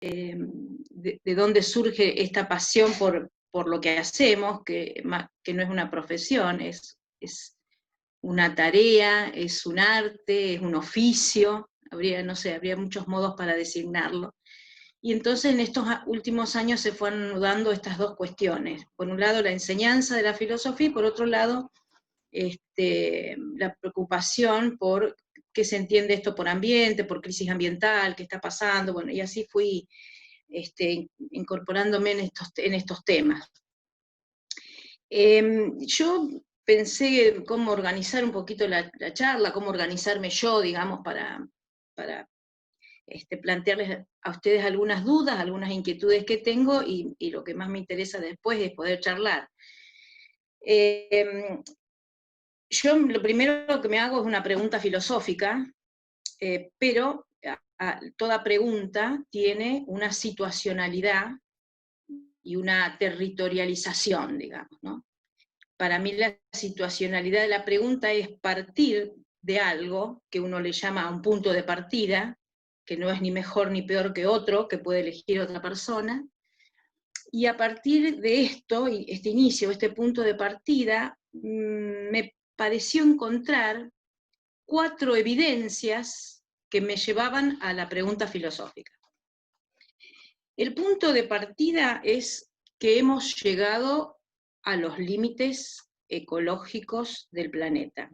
de dónde surge esta pasión por lo que hacemos, que no es una profesión, es una tarea, es un arte, es un oficio, no sé, habría muchos modos para designarlo. Y entonces en estos últimos años se fueron anudando estas dos cuestiones. Por un lado la enseñanza de la filosofía y por otro lado la preocupación por qué se entiende esto por ambiente, por crisis ambiental, qué está pasando, bueno, y así fui incorporándome en estos temas. Yo pensé cómo organizar un poquito la charla, cómo organizarme yo, digamos, para plantearles a ustedes algunas dudas, algunas inquietudes que tengo, y lo que más me interesa después es poder charlar. Yo lo primero que me hago es una pregunta filosófica, pero toda pregunta tiene una situacionalidad y una territorialización, digamos, ¿no? Para mí la situacionalidad de la pregunta es partir de algo que uno le llama un punto de partida, que no es ni mejor ni peor que otro, que puede elegir otra persona, y a partir de esto, y este inicio, este punto de partida, me pareció encontrar 4 evidencias que me llevaban a la pregunta filosófica. El punto de partida es que hemos llegado a los límites ecológicos del planeta,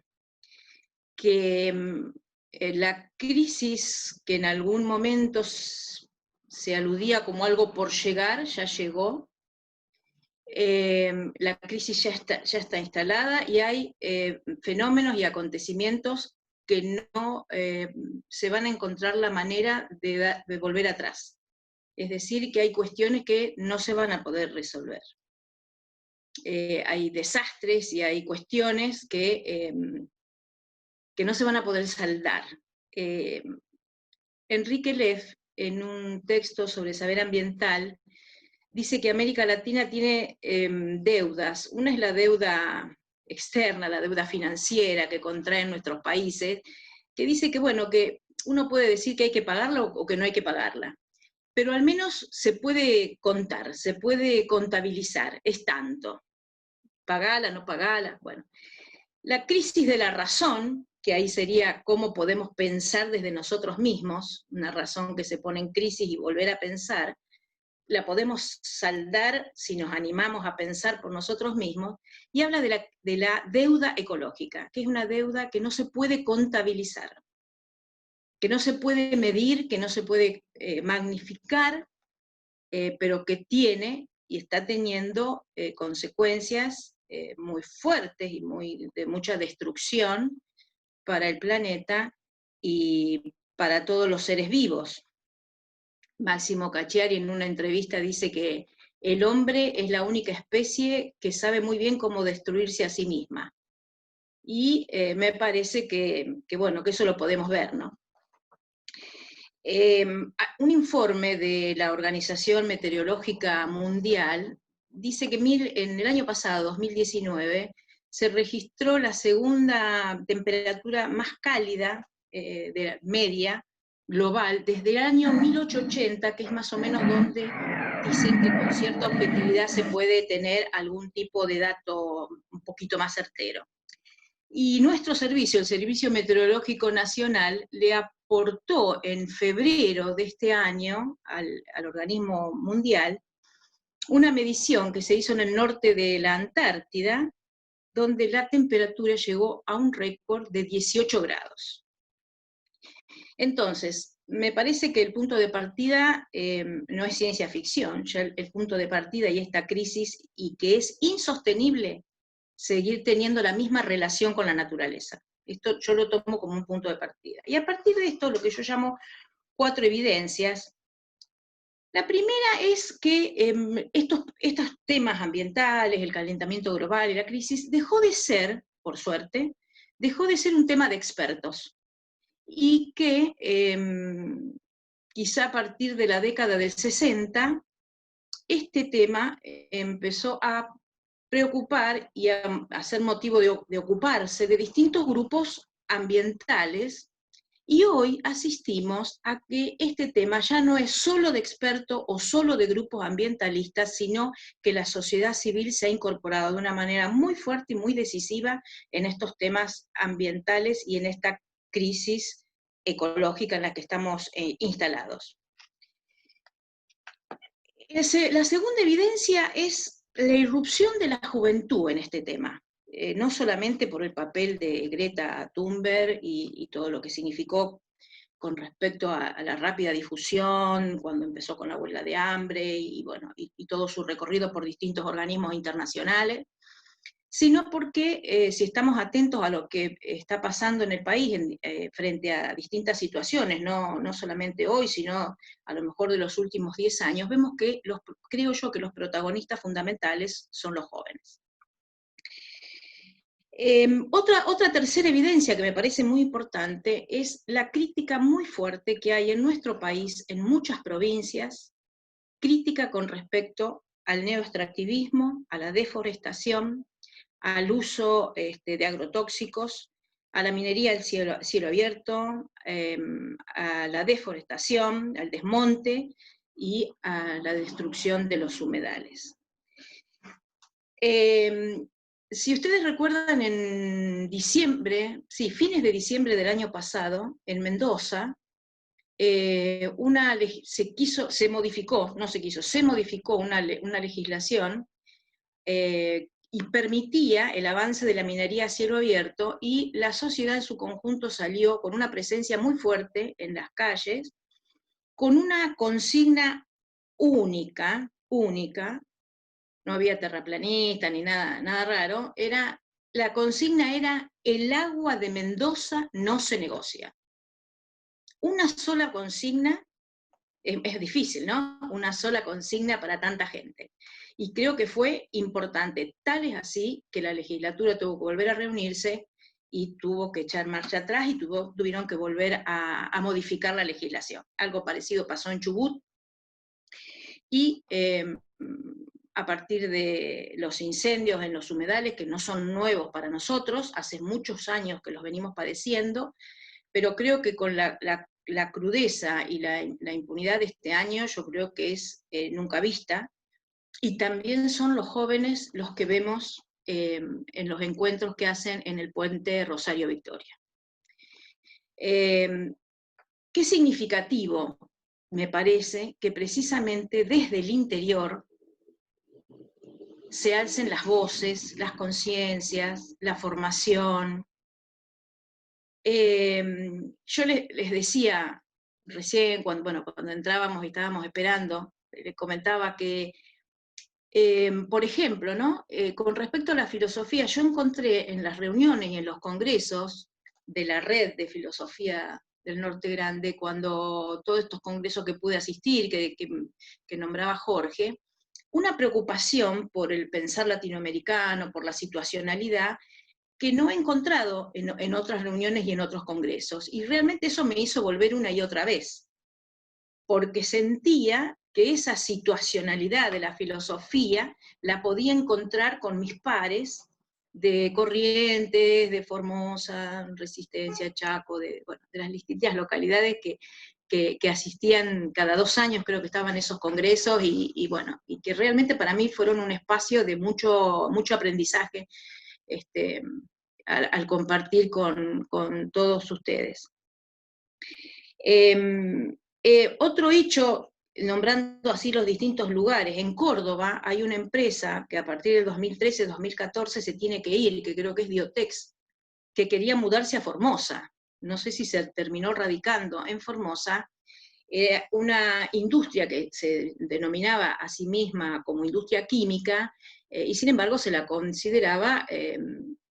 que la crisis que en algún momento se aludía como algo por llegar, ya llegó, la crisis ya está instalada y hay fenómenos y acontecimientos que no se van a encontrar la manera de volver atrás. Es decir, que hay cuestiones que no se van a poder resolver. Hay desastres y hay cuestiones que no se van a poder saldar. Enrique Leff, en un texto sobre saber ambiental, dice que América Latina tiene deudas. Una es la deuda externa, la deuda financiera que contraen nuestros países, que dice que, bueno, que uno puede decir que hay que pagarla o que no hay que pagarla, pero al menos se puede contar, se puede contabilizar, es tanto. Pagala, no pagala, bueno. La crisis de la razón, que ahí sería cómo podemos pensar desde nosotros mismos, una razón que se pone en crisis y volver a pensar, la podemos saldar si nos animamos a pensar por nosotros mismos, y habla de la deuda ecológica, que es una deuda que no se puede contabilizar, que no se puede medir, que no se puede magnificar, pero que tiene y está teniendo consecuencias muy fuertes y de mucha destrucción para el planeta y para todos los seres vivos. Máximo Cacciari en una entrevista dice que el hombre es la única especie que sabe muy bien cómo destruirse a sí misma. Y me parece bueno, que eso lo podemos ver, ¿no? Un informe de la Organización Meteorológica Mundial dice que en el año pasado, 2019, se registró la segunda temperatura más cálida de la media global desde el año 1880, que es más o menos donde dicen que con cierta objetividad se puede tener algún tipo de dato un poquito más certero. Y nuestro servicio, el Servicio Meteorológico Nacional, le aportó en febrero de este año al organismo mundial una medición que se hizo en el norte de la Antártida, donde la temperatura llegó a un récord de 18 grados. Entonces, me parece que el punto de partida no es ciencia ficción, ya el punto de partida y esta crisis, y que es insostenible seguir teniendo la misma relación con la naturaleza. Esto yo lo tomo como un punto de partida. Y a partir de esto, lo que yo llamo 4 evidencias. La primera es que estos temas ambientales, el calentamiento global y la crisis, dejó de ser, por suerte, dejó de ser un tema de expertos. Y que quizá a partir de la década del 60, este tema empezó a preocupar y a ser motivo de ocuparse de distintos grupos ambientales Y hoy asistimos a que este tema ya no es solo de expertos o solo de grupos ambientalistas, sino que la sociedad civil se ha incorporado de una manera muy fuerte y muy decisiva en estos temas ambientales y en esta crisis ecológica en la que estamos instalados. La segunda evidencia es la irrupción de la juventud en este tema. No solamente por el papel de Greta Thunberg y todo lo que significó con respecto a la rápida difusión, cuando empezó con la huelga de hambre, y bueno, y todo su recorrido por distintos organismos internacionales, sino porque si estamos atentos a lo que está pasando en el país frente a distintas situaciones, no solamente hoy, sino a lo mejor de los últimos 10 años, vemos que creo yo que los protagonistas fundamentales son los jóvenes. Otra tercera evidencia que me parece muy importante es la crítica muy fuerte que hay en nuestro país, en muchas provincias, crítica con respecto al neoextractivismo, a la deforestación, al uso de agrotóxicos, a la minería del cielo abierto, a la deforestación, al desmonte y a la destrucción de los humedales. Si ustedes recuerdan, en diciembre, sí, fines de diciembre del año pasado, en Mendoza, se modificó una legislación y permitía el avance de la minería a cielo abierto, y la sociedad en su conjunto salió con una presencia muy fuerte en las calles, con una consigna única, no había terraplanista ni nada raro, la consigna era: el agua de Mendoza no se negocia. Una sola consigna, es difícil, ¿no? Una sola consigna para tanta gente. Y creo que fue importante, tal es así que la legislatura tuvo que volver a reunirse y tuvo que echar marcha atrás y tuvieron que volver a modificar la legislación. Algo parecido pasó en Chubut, y a partir de los incendios en los humedales, que no son nuevos para nosotros, hace muchos años que los venimos padeciendo, pero creo que con la crudeza y la impunidad de este año, yo creo que es nunca vista, y también son los jóvenes los que vemos en los encuentros que hacen en el puente Rosario Victoria. Qué significativo me parece que precisamente desde el interior se alcen las voces, las conciencias, la formación. Yo les decía recién, cuando entrábamos y estábamos esperando, les comentaba que, por ejemplo, ¿no? Con respecto a la filosofía, yo encontré en las reuniones y en los congresos de la red de filosofía del Norte Grande, cuando todos estos congresos que pude asistir, que nombraba Jorge, una preocupación por el pensar latinoamericano, por la situacionalidad, que no he encontrado en otras reuniones y en otros congresos. Y realmente eso me hizo volver una y otra vez, porque sentía que esa situacionalidad de la filosofía la podía encontrar con mis pares de Corrientes, de Formosa, Resistencia, Chaco, de las distintas localidades que asistían cada 2 años, creo que estaban esos congresos, y que realmente para mí fueron un espacio de mucho aprendizaje, al compartir con todos ustedes. Otro hecho, nombrando así los distintos lugares, en Córdoba hay una empresa que a partir del 2013-2014 se tiene que ir, que creo que es Biotex, que quería mudarse a Formosa. No sé si se terminó radicando en Formosa. Una industria que se denominaba a sí misma como industria química, y sin embargo se la consideraba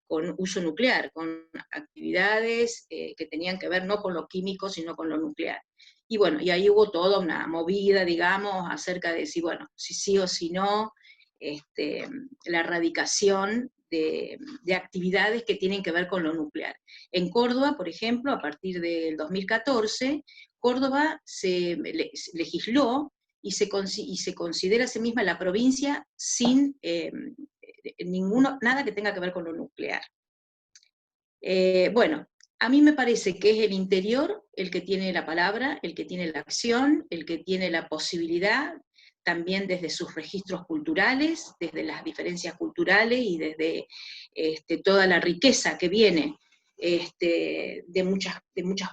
con uso nuclear, con actividades que tenían que ver no con lo químico, sino con lo nuclear. Y bueno, y ahí hubo toda una movida, digamos, acerca de si sí o si no, la erradicación de actividades que tienen que ver con lo nuclear. En Córdoba, por ejemplo, a partir del 2014, Córdoba se legisló y se considera a sí misma la provincia sin nada que tenga que ver con lo nuclear. a mí me parece que es el interior el que tiene la palabra, el que tiene la acción, el que tiene la posibilidad, también desde sus registros culturales, desde las diferencias culturales y desde toda la riqueza que viene de muchas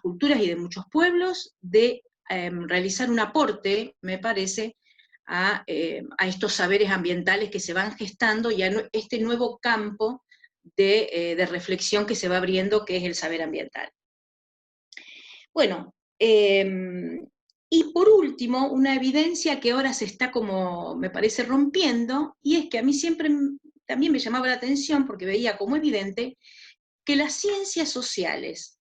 culturas y de muchos pueblos, de realizar un aporte, me parece, a estos saberes ambientales que se van gestando y a este nuevo campo de reflexión que se va abriendo, que es el saber ambiental. Bueno, y por último, una evidencia que ahora se está como, me parece, rompiendo, y es que a mí siempre también me llamaba la atención, porque veía como evidente, que las ciencias sociales,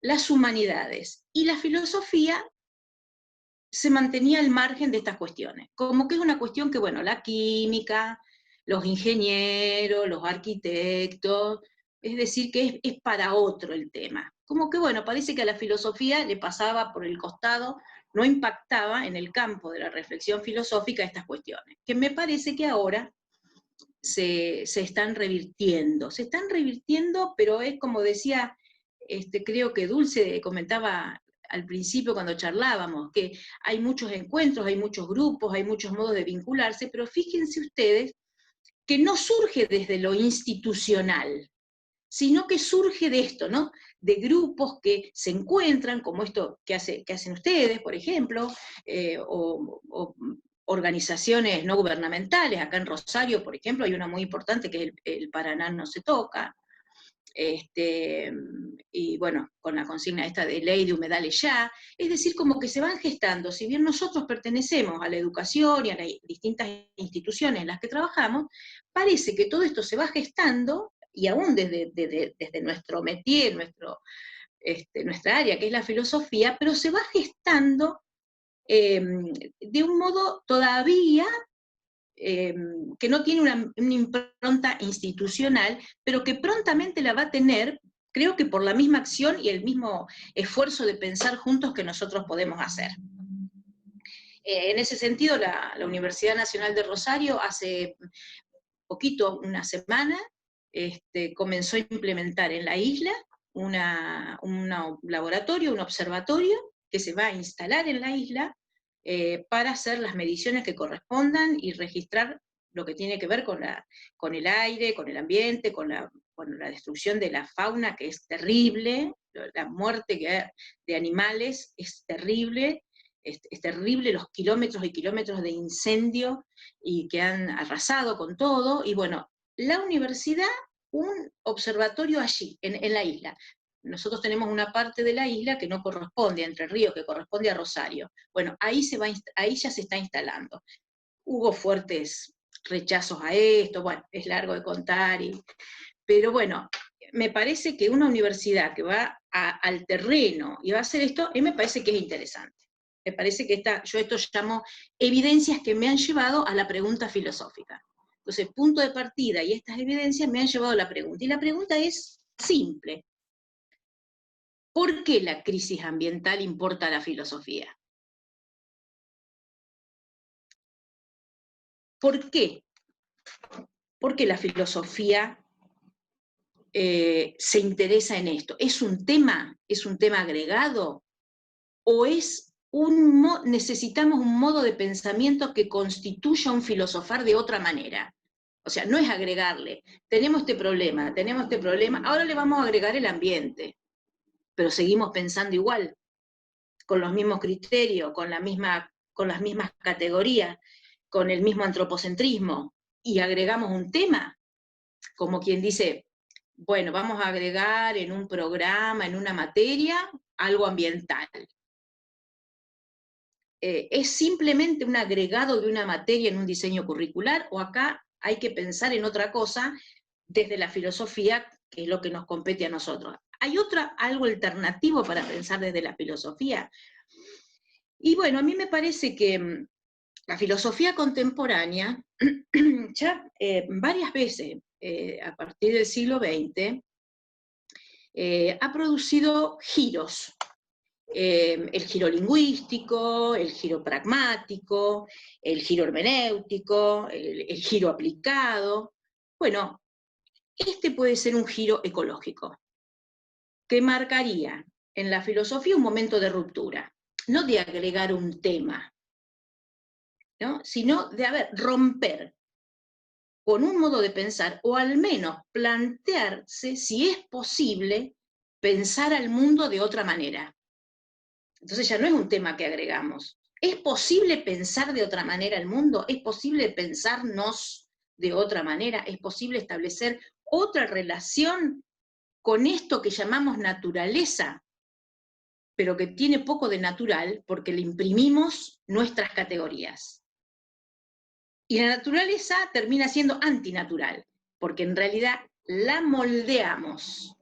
las humanidades y la filosofía se mantenía al margen de estas cuestiones. Como que es una cuestión que, bueno, la química, los ingenieros, los arquitectos, es decir, que es para otro el tema. Como que, bueno, parece que a la filosofía le pasaba por el costado, no impactaba en el campo de la reflexión filosófica estas cuestiones, que me parece que ahora se están revirtiendo. Se están revirtiendo, pero es como decía, creo que Dulce comentaba al principio cuando charlábamos, que hay muchos encuentros, hay muchos grupos, hay muchos modos de vincularse, pero fíjense ustedes que no surge desde lo institucional, sino que surge de esto, ¿no? De grupos que se encuentran, como esto que hacen ustedes, por ejemplo, o organizaciones no gubernamentales. Acá en Rosario, por ejemplo, hay una muy importante que es el Paraná no se toca, y bueno, con la consigna esta de ley de humedales ya, es decir, como que se van gestando, si bien nosotros pertenecemos a la educación y a las distintas instituciones en las que trabajamos, parece que todo esto se va gestando, y aún desde nuestro métier, nuestra área, que es la filosofía, pero se va gestando de un modo todavía que no tiene una impronta institucional, pero que prontamente la va a tener, creo que por la misma acción y el mismo esfuerzo de pensar juntos que nosotros podemos hacer. En ese sentido, la Universidad Nacional de Rosario hace poquito, una semana, comenzó a implementar en la isla un laboratorio, un observatorio que se va a instalar en la isla para hacer las mediciones que correspondan y registrar lo que tiene que ver con el aire, con el ambiente, con la destrucción de la fauna, que es terrible, la muerte de animales es terrible, es terrible los kilómetros y kilómetros de incendio y que han arrasado con todo, y bueno, la universidad, un observatorio allí, en la isla. Nosotros tenemos una parte de la isla que no corresponde a Entre Ríos, que corresponde a Rosario. Bueno, ahí ya se está instalando. Hubo fuertes rechazos a esto, bueno, es largo de contar, pero bueno, me parece que una universidad que va al terreno y va a hacer esto, a mí me parece que es interesante. Me parece que yo esto llamo evidencias que me han llevado a la pregunta filosófica. Entonces, punto de partida y estas evidencias me han llevado a la pregunta. Y la pregunta es simple. ¿Por qué la crisis ambiental importa a la filosofía? ¿Por qué? ¿Por qué la filosofía se interesa en esto? ¿Es un tema agregado? ¿O necesitamos un modo de pensamiento que constituya un filosofar de otra manera? O sea, no es agregarle, tenemos este problema, ahora le vamos a agregar el ambiente, pero seguimos pensando igual, con los mismos criterios, con las mismas categorías, con el mismo antropocentrismo, y agregamos un tema, como quien dice, bueno, vamos a agregar en un programa, en una materia, algo ambiental. ¿Es simplemente un agregado de una materia en un diseño curricular, o acá hay que pensar en otra cosa desde la filosofía, que es lo que nos compete a nosotros? ¿Hay algo alternativo para pensar desde la filosofía? Y bueno, a mí me parece que la filosofía contemporánea, ya varias veces a partir del siglo XX, ha producido giros. El giro lingüístico, el giro pragmático, el giro hermenéutico, el giro aplicado. Bueno, este puede ser un giro ecológico. que marcaría en la filosofía un momento de ruptura, no de agregar un tema, ¿no? Sino de romper con un modo de pensar, o al menos plantearse si es posible pensar al mundo de otra manera. Entonces ya no es un tema que agregamos. ¿Es posible pensar de otra manera el mundo? ¿Es posible pensarnos de otra manera? ¿Es posible establecer otra relación con esto que llamamos naturaleza, pero que tiene poco de natural porque le imprimimos nuestras categorías? Y la naturaleza termina siendo antinatural, porque en realidad la moldeamos,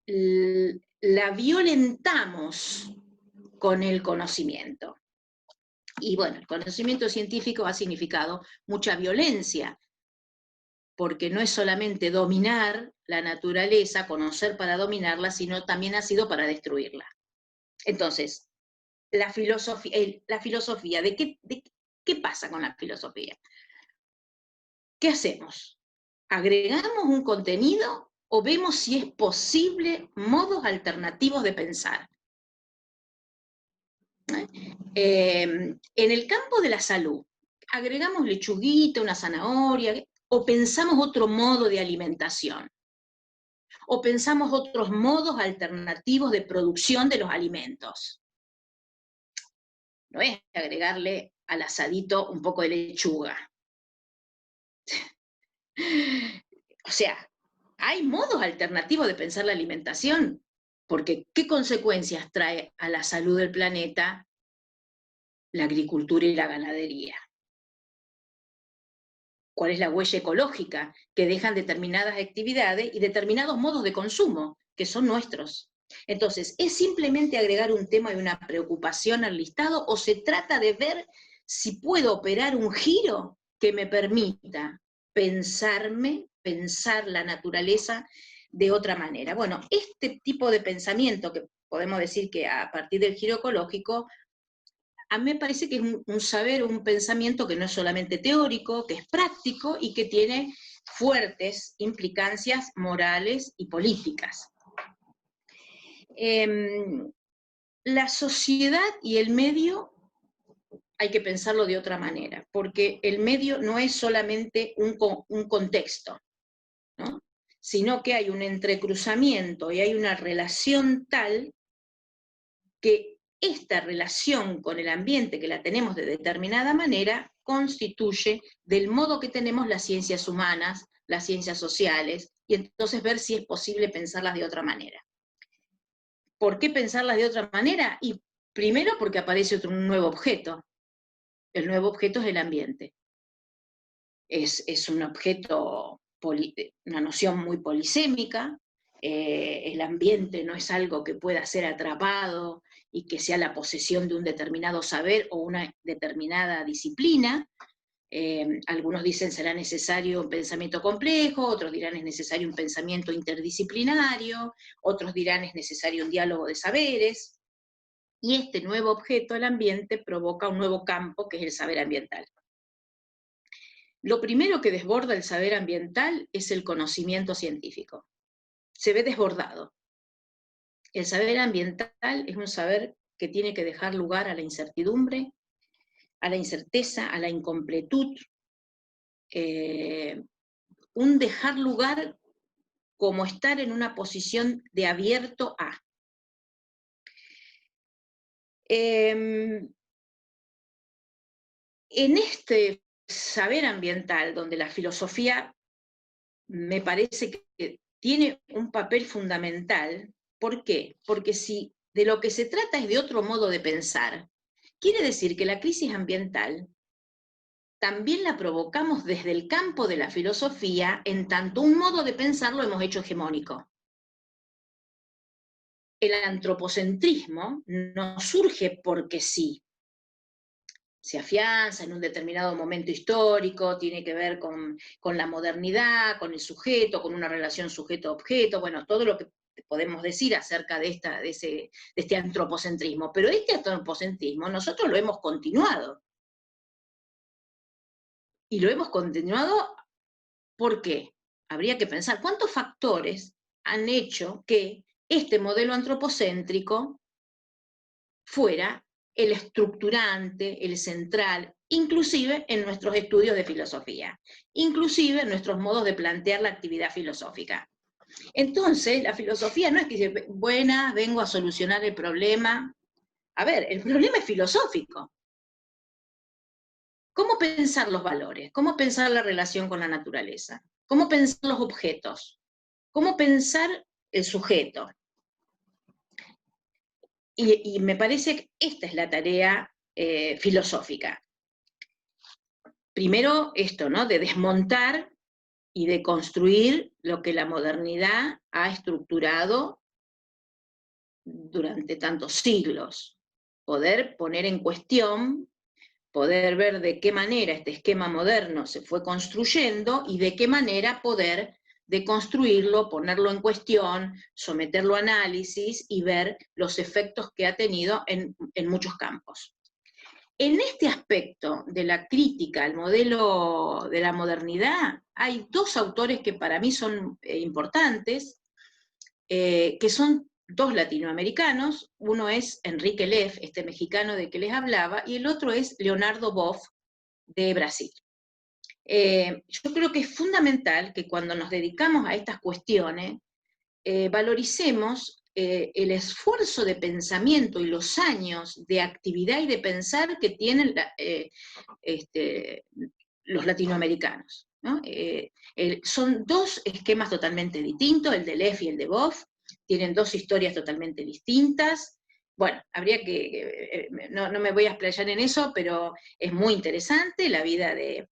la violentamos con el conocimiento. Y bueno, el conocimiento científico ha significado mucha violencia, porque no es solamente dominar la naturaleza, conocer para dominarla, sino también ha sido para destruirla. Entonces, la filosofía, ¿qué pasa con la filosofía? ¿Qué hacemos? ¿Agregamos un contenido o vemos si es posible modos alternativos de pensar? En el campo de la salud, ¿agregamos lechuguita, una zanahoria, o pensamos otro modo de alimentación? ¿O pensamos otros modos alternativos de producción de los alimentos? No es agregarle al asadito un poco de lechuga. O sea, hay modos alternativos de pensar la alimentación, porque ¿qué consecuencias trae a la salud del planeta la agricultura y la ganadería? ¿Cuál es la huella ecológica que dejan determinadas actividades y determinados modos de consumo que son nuestros? Entonces, ¿es simplemente agregar un tema y una preocupación al listado o se trata de ver si puedo operar un giro que me permita pensar la naturaleza de otra manera? Bueno, este tipo de pensamiento, que podemos decir que a partir del giro ecológico, a mí me parece que es un saber, un pensamiento que no es solamente teórico, que es práctico y que tiene fuertes implicancias morales y políticas. La sociedad y el medio hay que pensarlo de otra manera, porque el medio no es solamente un contexto, ¿no? Sino que hay un entrecruzamiento y hay una relación tal que esta relación con el ambiente, que la tenemos de determinada manera, constituye del modo que tenemos las ciencias humanas, las ciencias sociales, y entonces ver si es posible pensarlas de otra manera. ¿Por qué pensarlas de otra manera? Y primero porque aparece un nuevo objeto. El nuevo objeto es el ambiente. Es un objeto, una noción muy polisémica. El ambiente no es algo que pueda ser atrapado y que sea la posesión de un determinado saber o una determinada disciplina. Algunos dicen será necesario un pensamiento complejo, otros dirán es necesario un pensamiento interdisciplinario, otros dirán es necesario un diálogo de saberes. Y este nuevo objeto, el ambiente, provoca un nuevo campo que es el saber ambiental. Lo primero que desborda el saber ambiental es el conocimiento científico. Se ve desbordado. El saber ambiental es un saber que tiene que dejar lugar a la incertidumbre, a la incerteza, a la incompletud, un dejar lugar como estar en una posición de abierto a. En este saber ambiental, donde la filosofía me parece que tiene un papel fundamental. ¿Por qué? Porque si de lo que se trata es de otro modo de pensar, quiere decir que la crisis ambiental también la provocamos desde el campo de la filosofía, en tanto un modo de pensar lo hemos hecho hegemónico. El antropocentrismo no surge porque sí. Se afianza en un determinado momento histórico, tiene que ver con la modernidad, con el sujeto, con una relación sujeto-objeto, bueno, todo lo que podemos decir acerca de este antropocentrismo. Pero este antropocentrismo nosotros lo hemos continuado. Y lo hemos continuado, ¿por qué? Habría que pensar cuántos factores han hecho que este modelo antropocéntrico fuera el estructurante, el central, inclusive en nuestros estudios de filosofía, inclusive en nuestros modos de plantear la actividad filosófica. Entonces, la filosofía no es que dice, buena, vengo a solucionar el problema. A ver, el problema es filosófico. ¿Cómo pensar los valores? ¿Cómo pensar la relación con la naturaleza? ¿Cómo pensar los objetos? ¿Cómo pensar el sujeto? Y me parece que esta es la tarea filosófica. Primero esto, ¿no? De desmontar y de construir lo que la modernidad ha estructurado durante tantos siglos. Poder poner en cuestión, poder ver de qué manera este esquema moderno se fue construyendo y de qué manera poder deconstruirlo, ponerlo en cuestión, someterlo a análisis y ver los efectos que ha tenido en muchos campos. En este aspecto de la crítica al modelo de la modernidad, hay dos autores que para mí son importantes, que son dos latinoamericanos. Uno es Enrique Leff, este mexicano de que les hablaba, y el otro es Leonardo Boff, de Brasil. Yo creo que es fundamental que cuando nos dedicamos a estas cuestiones, valoricemos el esfuerzo de pensamiento y los años de actividad y de pensar que tienen los latinoamericanos, ¿no? Son dos esquemas totalmente distintos, el de Leff y el de Boff, tienen dos historias totalmente distintas. Bueno, habría no me voy a explayar en eso, pero es muy interesante la vida de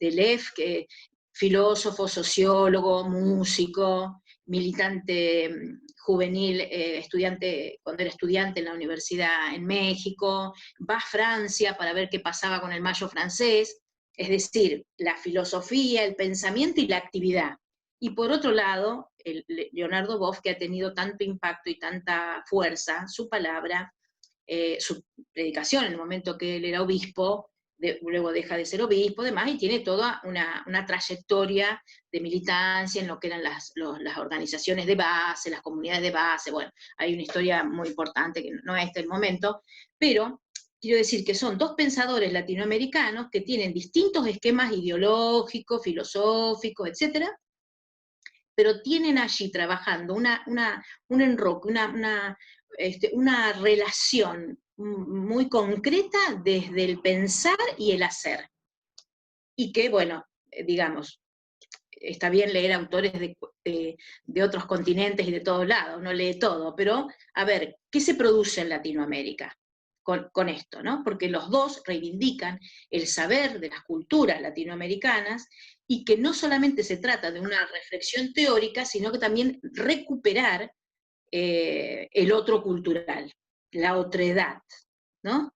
Leff, que filósofo, sociólogo, músico, militante juvenil, estudiante, cuando era estudiante en la universidad en México, va a Francia para ver qué pasaba con el Mayo francés, es decir, la filosofía, el pensamiento y la actividad. Y por otro lado, Leonardo Boff, que ha tenido tanto impacto y tanta fuerza, su palabra, su predicación en el momento que él era obispo, luego deja de ser obispo, demás, y tiene toda una trayectoria de militancia en lo que eran las organizaciones de base, las comunidades de base. Bueno, hay una historia muy importante que no es el momento, pero quiero decir que son dos pensadores latinoamericanos que tienen distintos esquemas ideológicos, filosóficos, etcétera, pero tienen allí trabajando un enroque, una relación muy concreta desde el pensar y el hacer. Y que, bueno, digamos, está bien leer autores de otros continentes y de todos lados, no lee todo, pero a ver, ¿qué se produce en Latinoamérica con esto, ¿no? Porque los dos reivindican el saber de las culturas latinoamericanas y que no solamente se trata de una reflexión teórica, sino que también recuperar el otro cultural, la otredad, ¿no?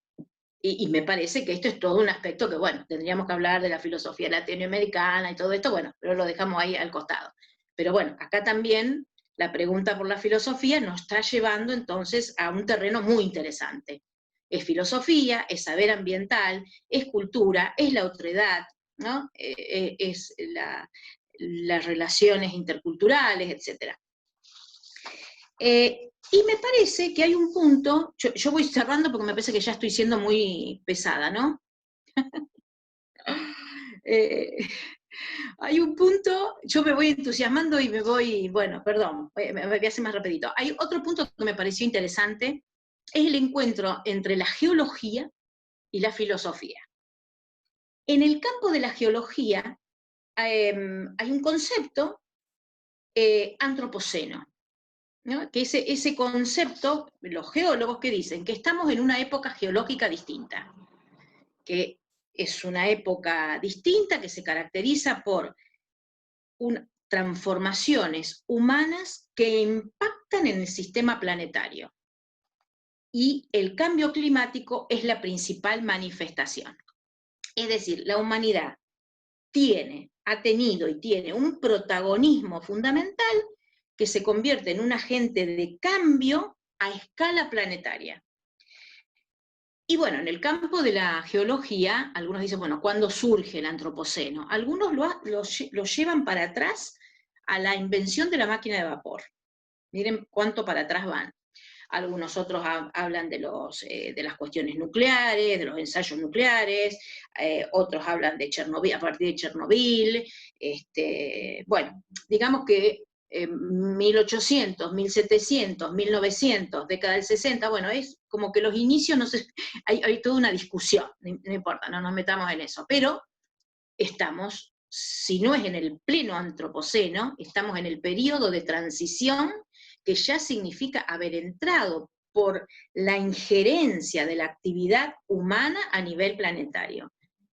Y me parece que esto es todo un aspecto que, bueno, tendríamos que hablar de la filosofía latinoamericana y todo esto, bueno, pero lo dejamos ahí al costado. Pero bueno, acá también la pregunta por la filosofía nos está llevando entonces a un terreno muy interesante. Es filosofía, es saber ambiental, es cultura, es la otredad, ¿no? Es las relaciones interculturales, etc. Y me parece que hay un punto, yo voy cerrando porque me parece que ya estoy siendo muy pesada, ¿no? Hay un punto, yo me voy entusiasmando y me voy, bueno, perdón, me voy a hacer más rapidito. Hay otro punto que me pareció interesante, es el encuentro entre la geología y la filosofía. En el campo de la geología hay un concepto antropoceno, ¿no? Que ese concepto, los geólogos que dicen que estamos en una época geológica distinta, que es una época distinta que se caracteriza por transformaciones humanas que impactan en el sistema planetario. Y el cambio climático es la principal manifestación. Es decir, la humanidad ha tenido y tiene un protagonismo fundamental que se convierte en un agente de cambio a escala planetaria. Y bueno, en el campo de la geología, algunos dicen, bueno, ¿cuándo surge el antropoceno? Algunos lo llevan para atrás a la invención de la máquina de vapor. Miren cuánto para atrás van. Algunos otros hablan de las cuestiones nucleares, de los ensayos nucleares, otros hablan de Chernobyl, a partir de Chernobyl. Bueno, digamos que 1800, 1700, 1900, década del 60, bueno, es como que los inicios, no sé, hay toda una discusión, no importa, no nos metamos en eso, pero estamos, si no es en el pleno antropoceno, estamos en el periodo de transición que ya significa haber entrado por la injerencia de la actividad humana a nivel planetario,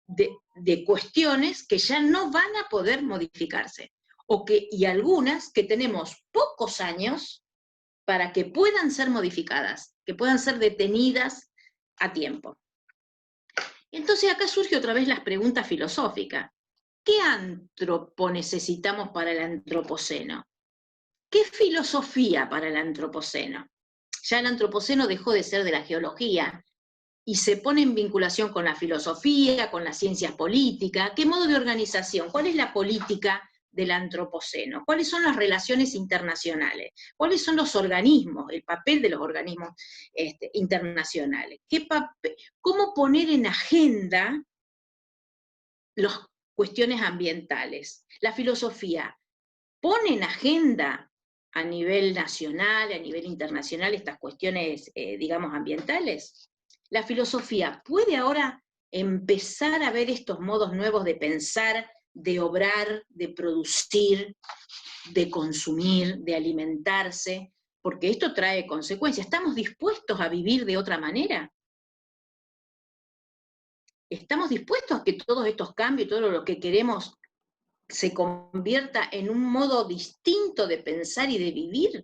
de cuestiones que ya no van a poder modificarse, y algunas que tenemos pocos años para que puedan ser modificadas, que puedan ser detenidas a tiempo. Entonces acá surge otra vez la pregunta filosófica. ¿Qué antropo necesitamos para el antropoceno? ¿Qué filosofía para el antropoceno? Ya el antropoceno dejó de ser de la geología y se pone en vinculación con la filosofía, con las ciencias políticas. ¿Qué modo de organización? ¿Cuál es la política del antropoceno? ¿Cuáles son las relaciones internacionales? ¿Cuáles son los organismos, el papel de los organismos internacionales? ¿Cómo poner en agenda las cuestiones ambientales? La filosofía pone en agenda a nivel nacional, a nivel internacional, estas cuestiones, digamos, ambientales. La filosofía puede ahora empezar a ver estos modos nuevos de pensar, de obrar, de producir, de consumir, de alimentarse, porque esto trae consecuencias. ¿Estamos dispuestos a vivir de otra manera? ¿Estamos dispuestos a que todos estos cambios, todo lo que queremos, se convierta en un modo distinto de pensar y de vivir?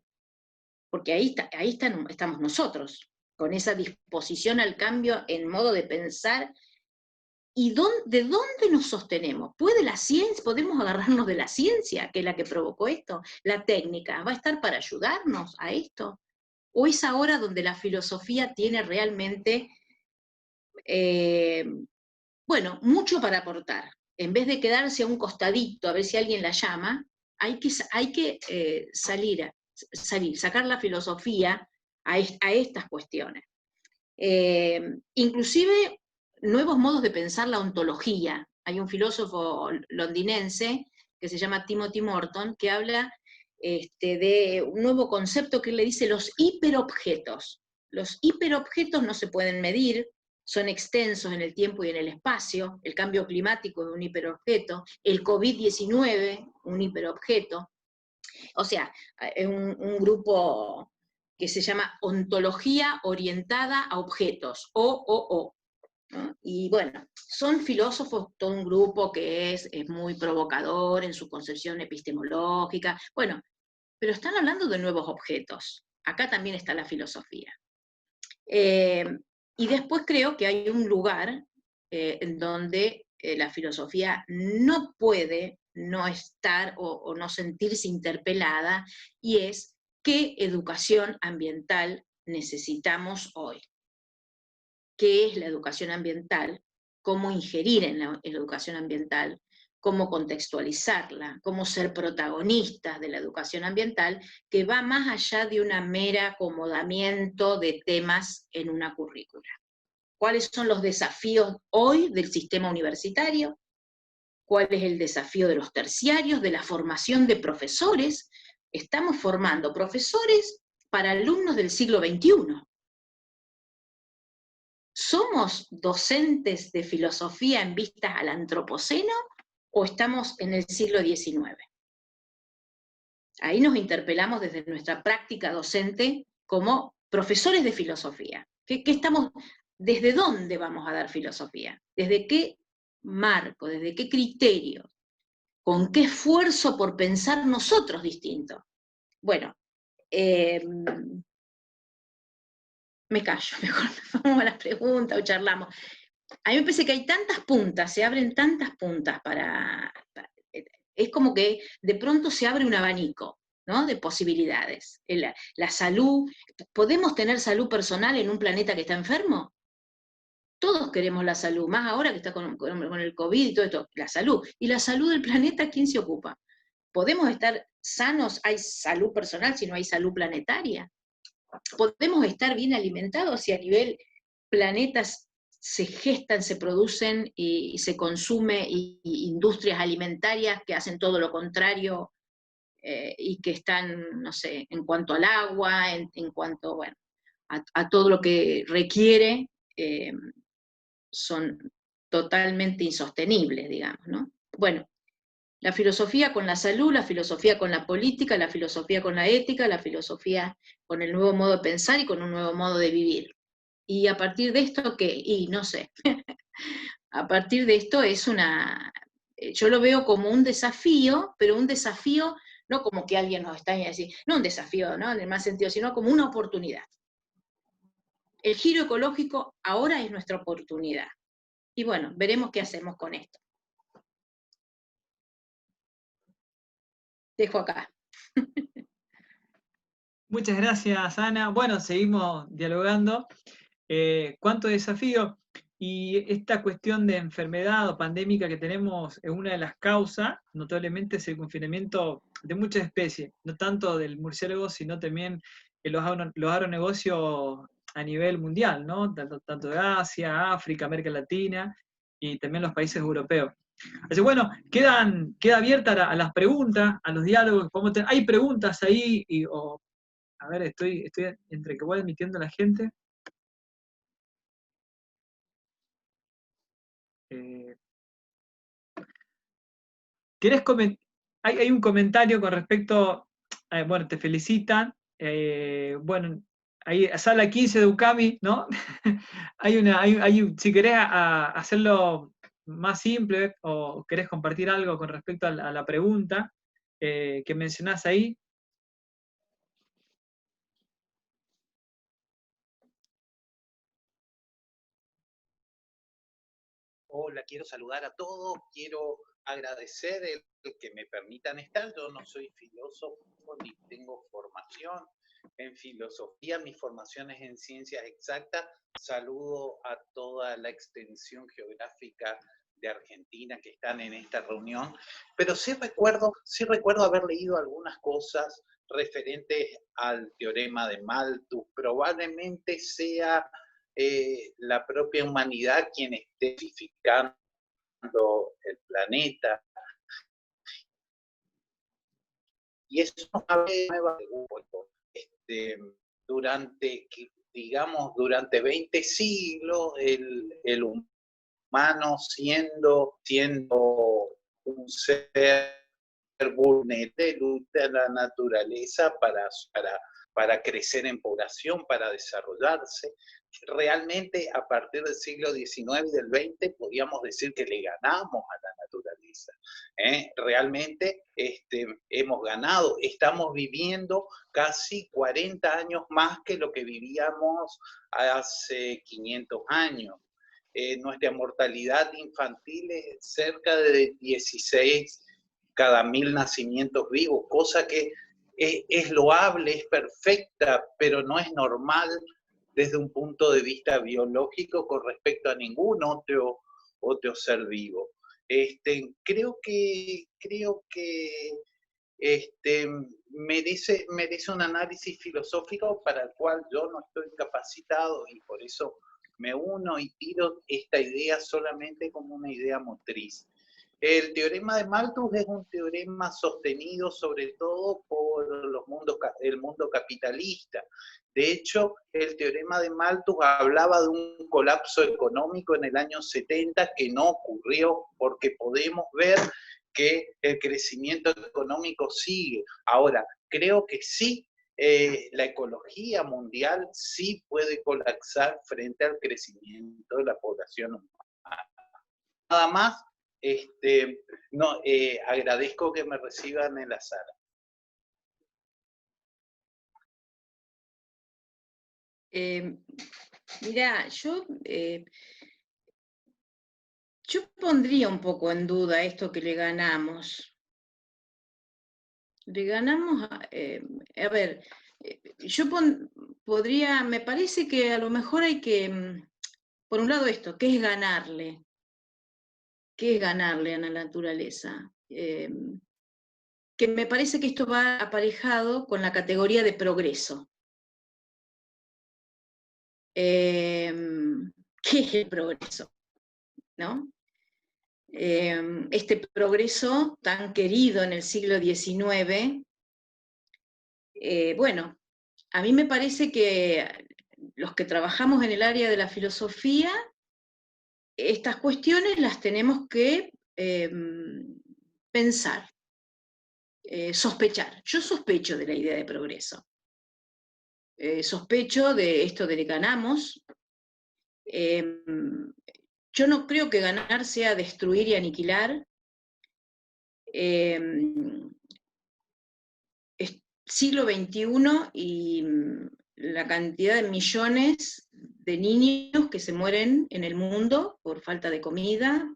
Porque ahí estamos nosotros, con esa disposición al cambio en modo de pensar. ¿Y de dónde nos sostenemos? ¿Puede la ciencia, podemos agarrarnos de la ciencia, que es la que provocó esto? ¿La técnica va a estar para ayudarnos a esto? ¿O es ahora donde la filosofía tiene realmente, bueno, mucho para aportar? En vez de quedarse a un costadito a ver si alguien la llama, hay que salir, sacar la filosofía a estas cuestiones. Inclusive nuevos modos de pensar la ontología. Hay un filósofo londinense que se llama Timothy Morton, que habla de un nuevo concepto que él le dice los hiperobjetos. Los hiperobjetos no se pueden medir, son extensos en el tiempo y en el espacio. El cambio climático es un hiperobjeto, el COVID-19, un hiperobjeto. O sea, es un grupo que se llama ontología orientada a objetos, OOO. ¿no? Y bueno, son filósofos, todo un grupo que es muy provocador en su concepción epistemológica, bueno, pero están hablando de nuevos objetos. Acá también está la filosofía. Y después creo que hay un lugar en donde la filosofía no puede no estar o no sentirse interpelada, y es qué educación ambiental necesitamos hoy. ¿Qué es la educación ambiental? ¿Cómo ingerir en la educación ambiental? ¿Cómo contextualizarla? ¿Cómo ser protagonistas de la educación ambiental, que va más allá de una mera acomodamiento de temas en una currícula? ¿Cuáles son los desafíos hoy del sistema universitario? ¿Cuál es el desafío de los terciarios, de la formación de profesores? Estamos formando profesores para alumnos del siglo XXI. ¿Somos docentes de filosofía en vistas al antropoceno o estamos en el siglo XIX? Ahí nos interpelamos desde nuestra práctica docente como profesores de filosofía. ¿Desde dónde vamos a dar filosofía? ¿Desde qué marco? ¿Desde qué criterio? ¿Con qué esfuerzo por pensar nosotros distinto? Bueno, me callo, mejor vamos a las preguntas o charlamos. A mí me parece que hay tantas puntas, se abren tantas puntas es como que de pronto se abre un abanico, ¿no?, de posibilidades. La salud, ¿podemos tener salud personal en un planeta que está enfermo? Todos queremos la salud, más ahora que está con el COVID y todo esto, la salud. ¿Y la salud del planeta quién se ocupa? ¿Podemos estar sanos? ¿Hay salud personal si no hay salud planetaria? ¿Podemos estar bien alimentados si a nivel planetas se gestan, se producen y se consume y industrias alimentarias que hacen todo lo contrario y que están, no sé, en cuanto al agua, en cuanto, bueno, a todo lo que requiere, son totalmente insostenibles, digamos, ¿no? Bueno, la filosofía con la salud, la filosofía con la política, la filosofía con la ética, la filosofía con el nuevo modo de pensar y con un nuevo modo de vivir. Y a partir de esto, ¿qué? Y no sé, a partir de esto es yo lo veo como un desafío, pero un desafío no como que alguien nos está diciendo, no un desafío, ¿no? En el más sentido, sino como una oportunidad. El giro ecológico ahora es nuestra oportunidad. Y bueno, veremos qué hacemos con esto. Dejo acá. Muchas gracias, Ana. Bueno, seguimos dialogando. ¿Cuánto desafío? Y esta cuestión de enfermedad o pandémica que tenemos es una de las causas, notablemente es el confinamiento de muchas especies, no tanto del murciélago, sino también los agronegocios a nivel mundial, ¿no? Tanto de Asia, África, América Latina y también los países europeos. Así que bueno, queda abierta a las preguntas, a los diálogos. Hay preguntas ahí, a ver, estoy entre que voy admitiendo a la gente. ¿Querés hay un comentario con respecto, bueno, te felicitan, bueno, ahí, sala 15 de UCAMI, ¿no? Si querés hacerlo más simple o querés compartir algo con respecto a la pregunta que mencionás ahí. Hola, quiero saludar a todos, quiero agradecer el que me permitan estar. Yo no soy filósofo ni tengo formación en filosofía, mi formación es en ciencias exactas. Saludo a toda la extensión geográfica de Argentina que están en esta reunión, pero sí recuerdo haber leído algunas cosas referentes al teorema de Malthus. Probablemente sea la propia humanidad quien esté edificando el planeta. Y eso nos abre nuevas preguntas. Durante 20 siglos, el humano siendo un ser vulnerable, lucha a la naturaleza para crecer en población, para desarrollarse. Realmente a partir del siglo XIX y del XX podíamos decir que le ganamos a la naturaleza. Realmente hemos ganado, estamos viviendo casi 40 años más que lo que vivíamos hace 500 años. Nuestra mortalidad infantil es cerca de 16 cada 1000 nacimientos vivos, cosa que es loable, es perfecta, pero no es normal desde un punto de vista biológico con respecto a ningún otro ser vivo. Creo que merece un análisis filosófico para el cual yo no estoy capacitado y por eso me uno y tiro esta idea solamente como una idea motriz. El teorema de Malthus es un teorema sostenido sobre todo por el mundo capitalista. De hecho, el teorema de Malthus hablaba de un colapso económico en el año 70 que no ocurrió porque podemos ver que el crecimiento económico sigue. Ahora, creo que sí, la ecología mundial sí puede colapsar frente al crecimiento de la población humana. Nada más, agradezco que me reciban en la sala. Mira, yo pondría un poco en duda esto que le ganamos. Le ganamos, a ver, yo podría, me parece que a lo mejor hay que, por un lado esto, ¿qué es ganarle? ¿Qué es ganarle a la naturaleza? que me parece que esto va aparejado con la categoría de progreso. ¿Qué es el progreso? ¿No? Este progreso tan querido en el siglo XIX, bueno, a mí me parece que los que trabajamos en el área de la filosofía, estas cuestiones las tenemos que pensar, sospechar. Yo sospecho de la idea de progreso. Sospecho de esto de que ganamos. Yo no creo que ganar sea destruir y aniquilar. Siglo XXI y la cantidad de millones de niños que se mueren en el mundo por falta de comida,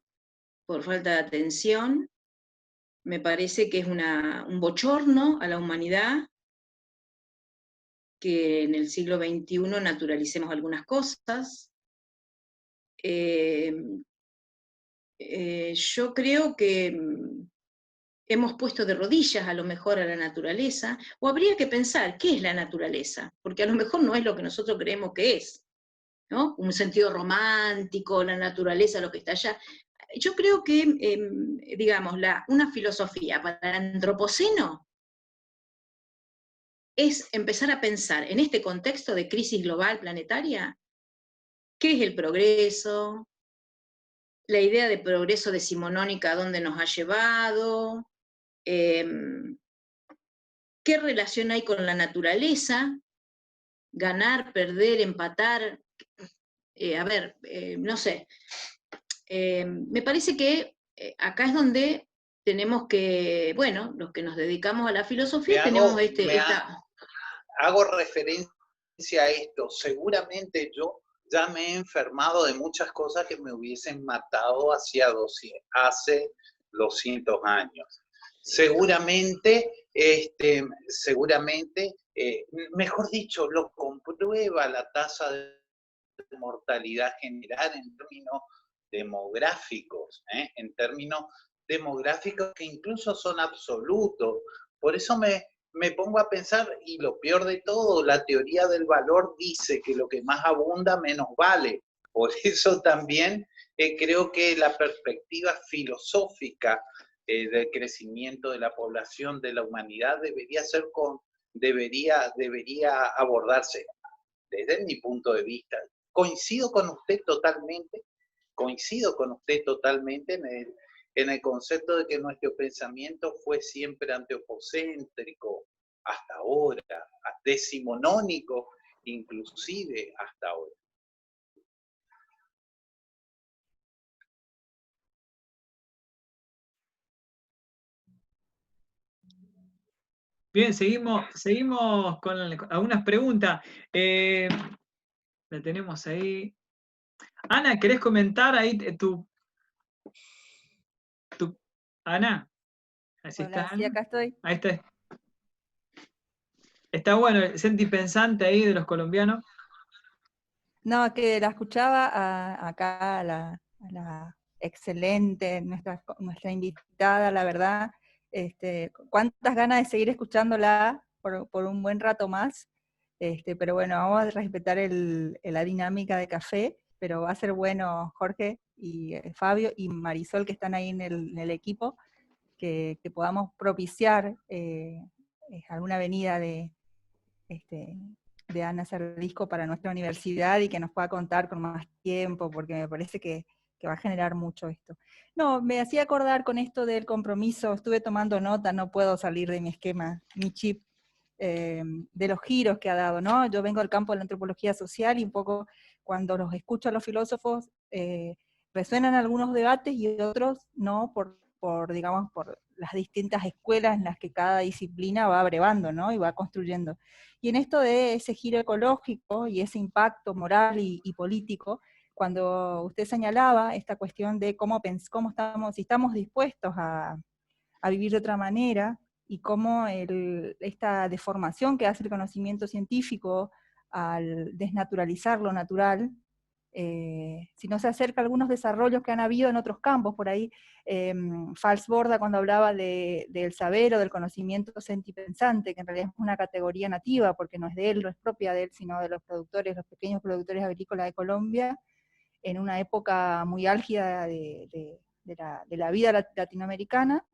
por falta de atención, me parece que es un bochorno a la humanidad que en el siglo XXI naturalicemos algunas cosas. Yo creo que hemos puesto de rodillas a lo mejor a la naturaleza, o habría que pensar, ¿qué es la naturaleza? Porque a lo mejor no es lo que nosotros creemos que es, ¿no? Un sentido romántico, la naturaleza, lo que está allá. Yo creo que, digamos, una filosofía para el antropoceno es empezar a pensar en este contexto de crisis global planetaria, ¿qué es el progreso? La idea de progreso decimonónica, ¿a dónde nos ha llevado? ¿Qué relación hay con la naturaleza? Ganar, perder, empatar, no sé. Me parece que acá es donde tenemos que, bueno, los que nos dedicamos a la filosofía, tenemos hago referencia a esto. Seguramente yo ya me he enfermado de muchas cosas que me hubiesen matado hace 200 años. Seguramente, mejor dicho, lo comprueba la tasa de mortalidad general en términos demográficos, en términos demográficos que incluso son absolutos. Por eso me pongo a pensar, y lo peor de todo, la teoría del valor dice que lo que más abunda menos vale. Por eso también creo que la perspectiva filosófica del crecimiento de la población, de la humanidad, debería abordarse desde mi punto de vista. Coincido con usted totalmente en el concepto de que nuestro pensamiento fue siempre antropocéntrico hasta ahora, decimonónico inclusive hasta ahora. Bien, seguimos con algunas preguntas. La tenemos ahí. Ana, ¿querés comentar ahí Ana? Así Hola, está, sí, Ana. acá estoy. Ahí está. Está bueno el senti pensante ahí de los colombianos. No, que la escuchaba acá a la excelente, nuestra invitada, la verdad. Cuántas ganas de seguir escuchándola por un buen rato más. Pero bueno, vamos a respetar la dinámica de café, pero va a ser bueno Jorge y Fabio y Marisol que están ahí en el equipo, que podamos propiciar alguna venida de Ana Cerdisco para nuestra universidad y que nos pueda contar con más tiempo, porque me parece que va a generar mucho esto. No, me hacía acordar con esto del compromiso, estuve tomando nota, no puedo salir de mi esquema, mi chip, de los giros que ha dado, ¿no? Yo vengo del campo de la antropología social y un poco cuando los escucho a los filósofos, resuenan algunos debates y otros no, digamos, por las distintas escuelas en las que cada disciplina va abrevando, ¿no? Y va construyendo. Y en esto de ese giro ecológico y ese impacto moral y político, cuando usted señalaba esta cuestión de cómo estamos, si estamos dispuestos a vivir de otra manera, y cómo esta deformación que hace el conocimiento científico al desnaturalizar lo natural, sino se acerca a algunos desarrollos que han habido en otros campos. Por ahí Falsborda, cuando hablaba del saber o del conocimiento sentipensante, que en realidad es una categoría nativa, porque no es de él, no es propia de él, sino de los productores, los pequeños productores agrícolas de Colombia, en una época muy álgida de la vida latinoamericana,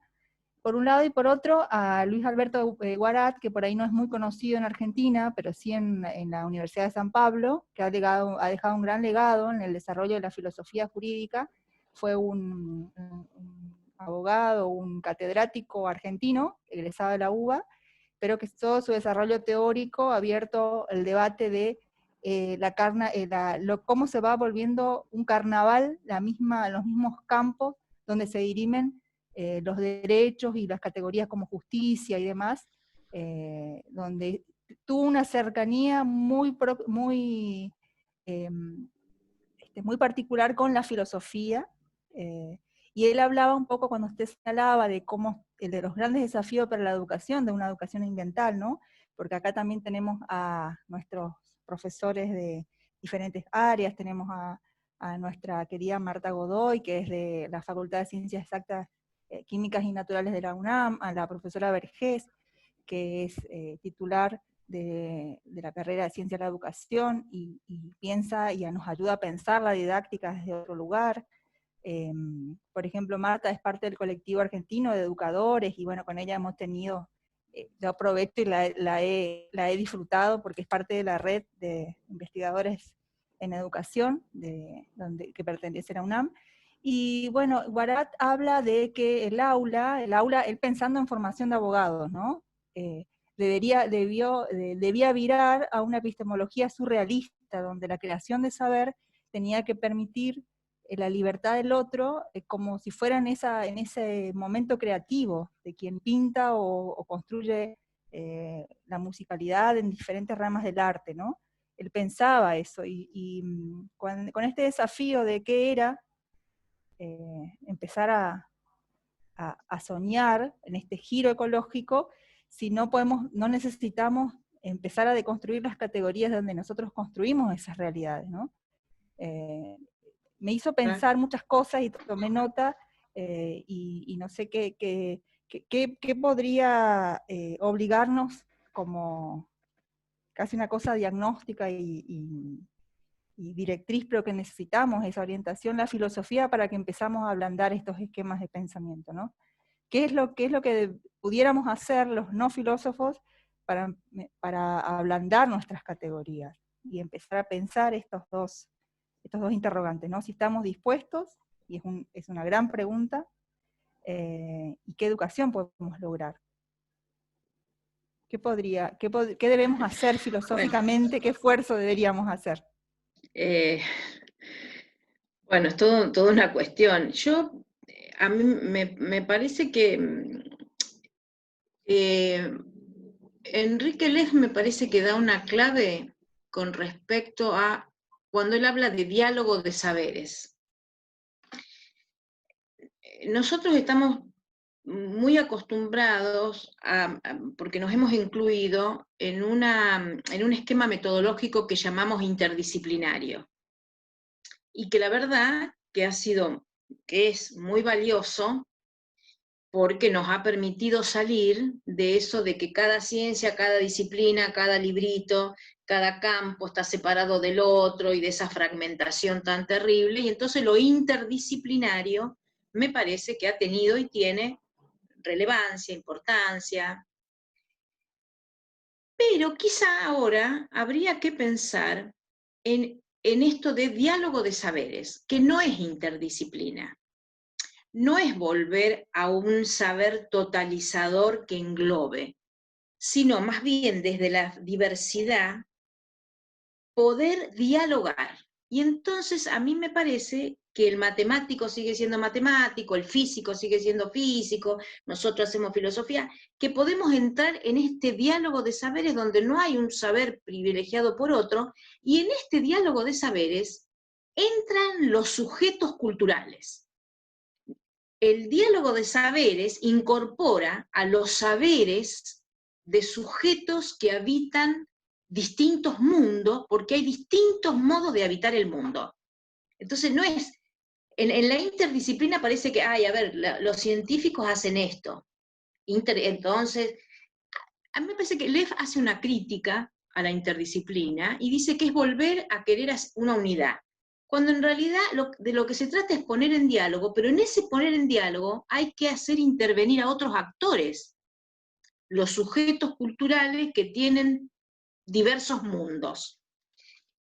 por un lado, y por otro, a Luis Alberto Guarat, que por ahí no es muy conocido en Argentina, pero sí en la Universidad de San Pablo, que ha dejado un gran legado en el desarrollo de la filosofía jurídica. Fue un abogado, un catedrático argentino, egresado de la UBA, pero que todo su desarrollo teórico ha abierto el debate de cómo se va volviendo un carnaval, los mismos campos donde se dirimen los derechos y las categorías como justicia y demás, donde tuvo una cercanía muy particular con la filosofía, y él hablaba un poco, cuando usted señalaba de cómo, de los grandes desafíos para la educación, de una educación ambiental, ¿no? Porque acá también tenemos a nuestros profesores de diferentes áreas, tenemos a nuestra querida Marta Godoy, que es de la Facultad de Ciencias Exactas, Químicas y Naturales de la UNAM, a la profesora Vergés, que es titular de la carrera de Ciencia de la Educación, y piensa y nos ayuda a pensar la didáctica desde otro lugar. Por ejemplo, Marta es parte del colectivo argentino de educadores, y bueno, con ella hemos tenido, yo aprovecho y la he disfrutado, porque es parte de la red de investigadores en educación, que pertenece a la UNAM. Y bueno, Guarat habla de que el aula, él pensando en formación de abogados, ¿no? Debía virar a una epistemología surrealista, donde la creación de saber tenía que permitir la libertad del otro, como si fuera en ese momento creativo de quien pinta o construye la musicalidad en diferentes ramas del arte, ¿no? Él pensaba eso, y con este desafío de qué era empezar a soñar en este giro ecológico, si no necesitamos empezar a deconstruir las categorías donde nosotros construimos esas realidades, ¿no? Me hizo pensar muchas cosas y tomé nota, y no sé qué podría obligarnos, como casi una cosa diagnóstica y directriz, pero que necesitamos esa orientación, la filosofía, para que empezamos a ablandar estos esquemas de pensamiento, ¿no? ¿Qué es lo que pudiéramos hacer los no filósofos para ablandar nuestras categorías y empezar a pensar estos dos interrogantes, ¿no? Si estamos dispuestos, y es una gran pregunta, y qué educación podemos lograr. ¿Qué debemos hacer filosóficamente? ¿Qué esfuerzo deberíamos hacer? Bueno, es toda una cuestión. A mí me parece que Enrique Lech me parece que da una clave con respecto a cuando él habla de diálogo de saberes. Nosotros estamos muy acostumbrados porque nos hemos incluido en un esquema metodológico que llamamos interdisciplinario, y que la verdad que es muy valioso, porque nos ha permitido salir de eso de que cada ciencia, cada disciplina, cada librito, cada campo está separado del otro, y de esa fragmentación tan terrible, y entonces lo interdisciplinario me parece que ha tenido y tiene relevancia, importancia. Pero quizá ahora habría que pensar en esto de diálogo de saberes, que no es interdisciplina. No es volver a un saber totalizador que englobe, sino más bien desde la diversidad poder dialogar. Y entonces a mí me parece que el matemático sigue siendo matemático, el físico sigue siendo físico, nosotros hacemos filosofía, que podemos entrar en este diálogo de saberes donde no hay un saber privilegiado por otro, y en este diálogo de saberes entran los sujetos culturales. El diálogo de saberes incorpora a los saberes de sujetos que habitan distintos mundos, porque hay distintos modos de habitar el mundo. Entonces no es, en la interdisciplina parece que, ay, a ver, los científicos hacen esto. Entonces, a mí me parece que Lev hace una crítica a la interdisciplina y dice que es volver a querer una unidad, cuando en realidad de lo que se trata es poner en diálogo, pero en ese poner en diálogo hay que hacer intervenir a otros actores, los sujetos culturales que tienen diversos mundos.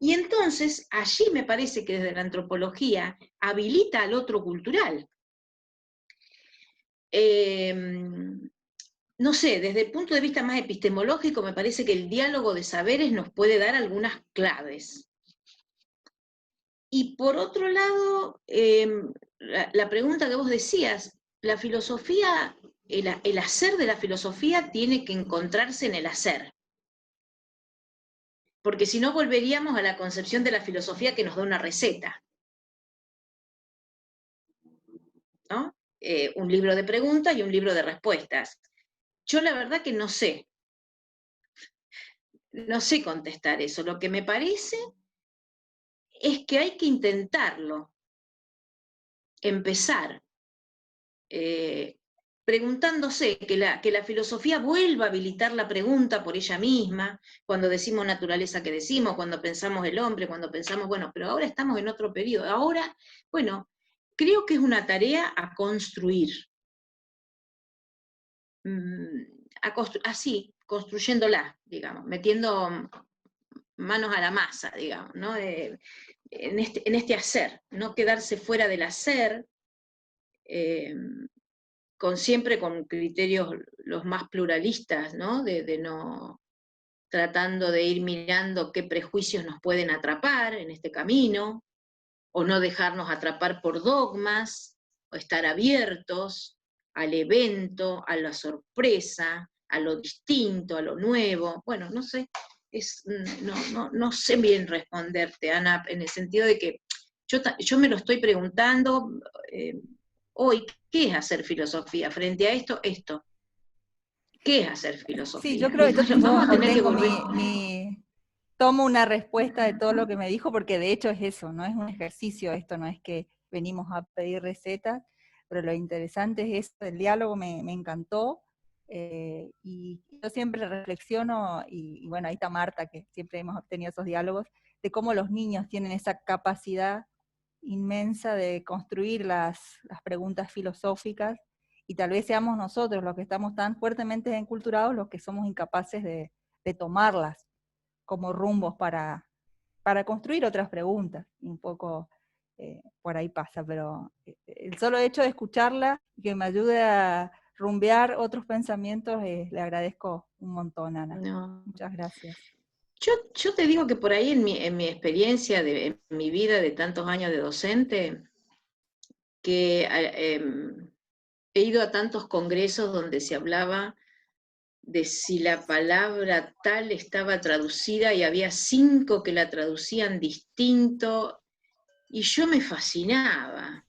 Y entonces allí me parece que desde la antropología habilita al otro cultural. No sé, desde el punto de vista más epistemológico, me parece que el diálogo de saberes nos puede dar algunas claves. Y por otro lado, la pregunta que vos decías, la filosofía, el hacer de la filosofía tiene que encontrarse en el hacer. Porque si no volveríamos a la concepción de la filosofía que nos da una receta, ¿no? Un libro de preguntas y un libro de respuestas. Yo la verdad que no sé contestar eso. Lo que me parece es que hay que intentarlo, empezar, preguntándose, que la filosofía vuelva a habilitar la pregunta por ella misma, cuando decimos naturaleza que decimos, cuando pensamos el hombre, cuando pensamos, bueno, pero ahora estamos en otro periodo. Ahora, bueno, creo que es una tarea a construir. Así, construyéndola, digamos, metiendo manos a la masa, digamos, ¿no? En este hacer, no quedarse fuera del hacer, siempre con criterios los más pluralistas, ¿no? De no, tratando de ir mirando qué prejuicios nos pueden atrapar en este camino, o no dejarnos atrapar por dogmas, o estar abiertos al evento, a la sorpresa, a lo distinto, a lo nuevo. Bueno, no sé, no sé bien responderte, Ana, en el sentido de que yo me lo estoy preguntando hoy, ¿qué es hacer filosofía? Frente a esto, ¿qué es hacer filosofía? Sí, yo creo que Vamos a tener que tengo volver. tomo una respuesta de todo lo que me dijo, porque de hecho es eso, no es un ejercicio esto, no es que venimos a pedir recetas, pero lo interesante es eso, el diálogo me encantó, y yo siempre reflexiono, y bueno, ahí está Marta, que siempre hemos tenido esos diálogos, de cómo los niños tienen esa capacidad inmensa de construir las preguntas filosóficas, y tal vez seamos nosotros los que estamos tan fuertemente enculturados los que somos incapaces de tomarlas como rumbos para construir otras preguntas, y un poco por ahí pasa, pero el solo hecho de escucharla y que me ayude a rumbear otros pensamientos, le agradezco un montón, Ana. No. Muchas gracias. Yo te digo que por ahí en mi experiencia, en mi vida de tantos años de docente, que he ido a tantos congresos donde se hablaba de si la palabra tal estaba traducida y había 5 que la traducían distinto, y yo me fascinaba.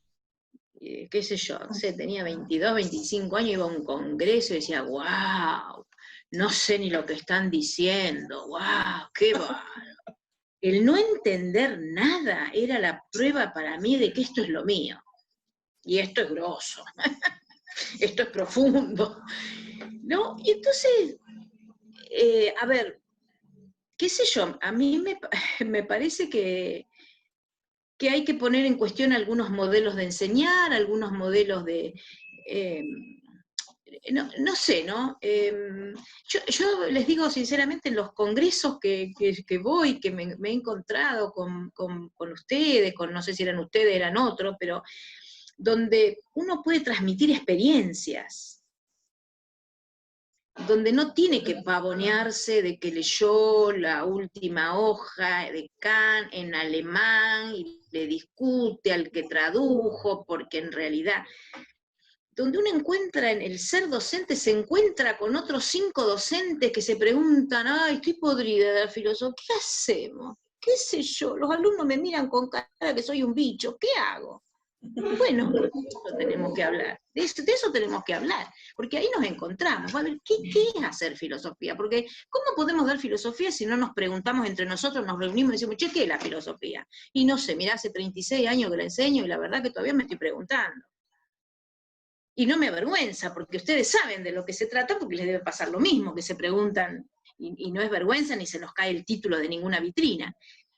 Qué sé yo, no sé, tenía 22, 25 años, iba a un congreso y decía, wow, no sé ni lo que están diciendo, wow, qué bárbaro. El no entender nada era la prueba para mí de que esto es lo mío. Y esto es grosso, esto es profundo, ¿no? Y entonces, a ver, qué sé yo, a mí me parece que hay que poner en cuestión algunos modelos de enseñar, algunos modelos de... no sé, ¿no? Yo les digo sinceramente, en los congresos que voy, que me he encontrado con ustedes, no sé si eran ustedes, eran otros, pero donde uno puede transmitir experiencias, donde no tiene que pavonearse de que leyó la última hoja de Kant en alemán y le discute al que tradujo, porque en realidad, donde uno encuentra en el ser docente, se encuentra con otros 5 docentes que se preguntan, ay, estoy podrida de la filosofía, ¿qué hacemos? ¿Qué sé yo? Los alumnos me miran con cara que soy un bicho, ¿qué hago? Bueno, de eso tenemos que hablar, de eso tenemos que hablar, porque ahí nos encontramos. A ver, ¿qué es hacer filosofía? Porque ¿cómo podemos dar filosofía si no nos preguntamos entre nosotros, nos reunimos y decimos, che, ¿qué es la filosofía? Y no sé, mirá, hace 36 años que la enseño y la verdad que todavía me estoy preguntando. Y no me avergüenza, porque ustedes saben de lo que se trata, porque les debe pasar lo mismo, que se preguntan, y no es vergüenza ni se nos cae el título de ninguna vitrina.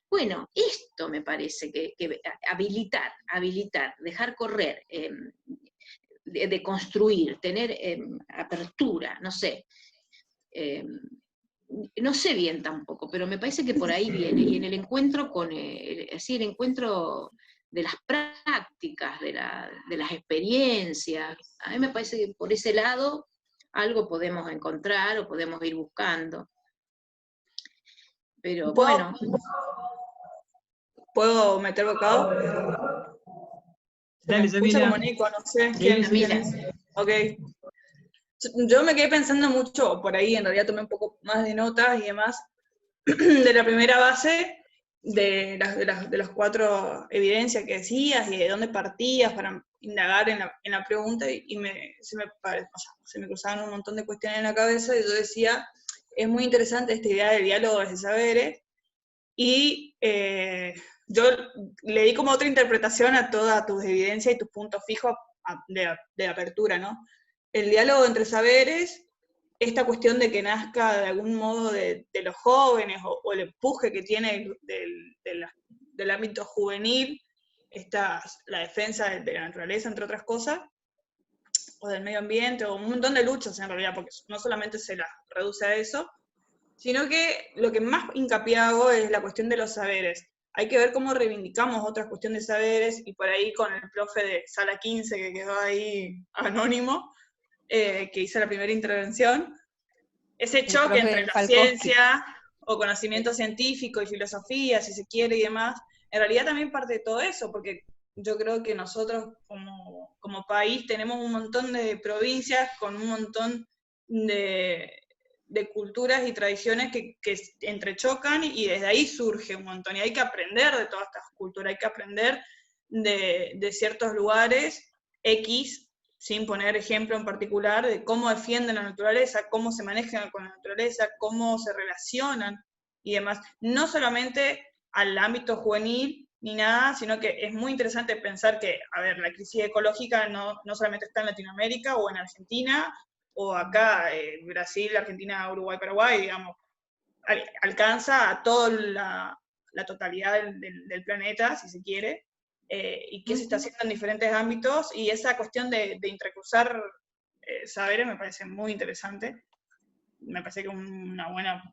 Bueno, esto me parece que habilitar, dejar correr, de construir, tener apertura, no sé. No sé bien tampoco, pero me parece que por ahí viene. Y en el encuentro el encuentro de las prácticas, de las experiencias, a mí me parece que por ese lado algo podemos encontrar o podemos ir buscando. Pero bueno. ¿Puedo meter bocado? Dale, Se me escucha Yamila. como Nico, no sé Sí, quién sí. es. Ok. Yo me quedé pensando mucho, por ahí en realidad tomé un poco más de notas y demás, de la primera base, de las 4 evidencias que decías y de dónde partías para indagar en la pregunta, y se me cruzaban un montón de cuestiones en la cabeza, y yo decía, es muy interesante esta idea de diálogo desde saberes, y yo le di como otra interpretación a todas tus evidencias y tus puntos fijos de apertura, ¿no? El diálogo entre saberes, esta cuestión de que nazca de algún modo de los jóvenes, o el empuje que tiene del ámbito juvenil, la defensa de la naturaleza, entre otras cosas, o del medio ambiente, o un montón de luchas en realidad, porque no solamente se las reduce a eso, sino que lo que más hincapié hago es la cuestión de los saberes. Hay que ver cómo reivindicamos otra cuestión de saberes, y por ahí con el profe de Sala 15, que quedó ahí anónimo, que hizo la primera intervención, ese choque entre la ciencia o conocimiento científico y filosofía, si se quiere, y demás, en realidad también parte de todo eso, porque yo creo que nosotros como país tenemos un montón de provincias con un montón de culturas y tradiciones que entrechocan, y desde ahí surge un montón, y hay que aprender de todas estas culturas, hay que aprender de ciertos lugares X, sin poner ejemplo en particular, de cómo defienden la naturaleza, cómo se manejan con la naturaleza, cómo se relacionan y demás. No solamente al ámbito juvenil ni nada, sino que es muy interesante pensar que, a ver, la crisis ecológica no solamente está en Latinoamérica o en Argentina, o acá, Brasil, Argentina, Uruguay, Paraguay, digamos, alcanza a toda la totalidad del planeta, si se quiere, y qué se está haciendo en diferentes ámbitos, y esa cuestión de intercruzar saberes me parece muy interesante. Me parece que una buena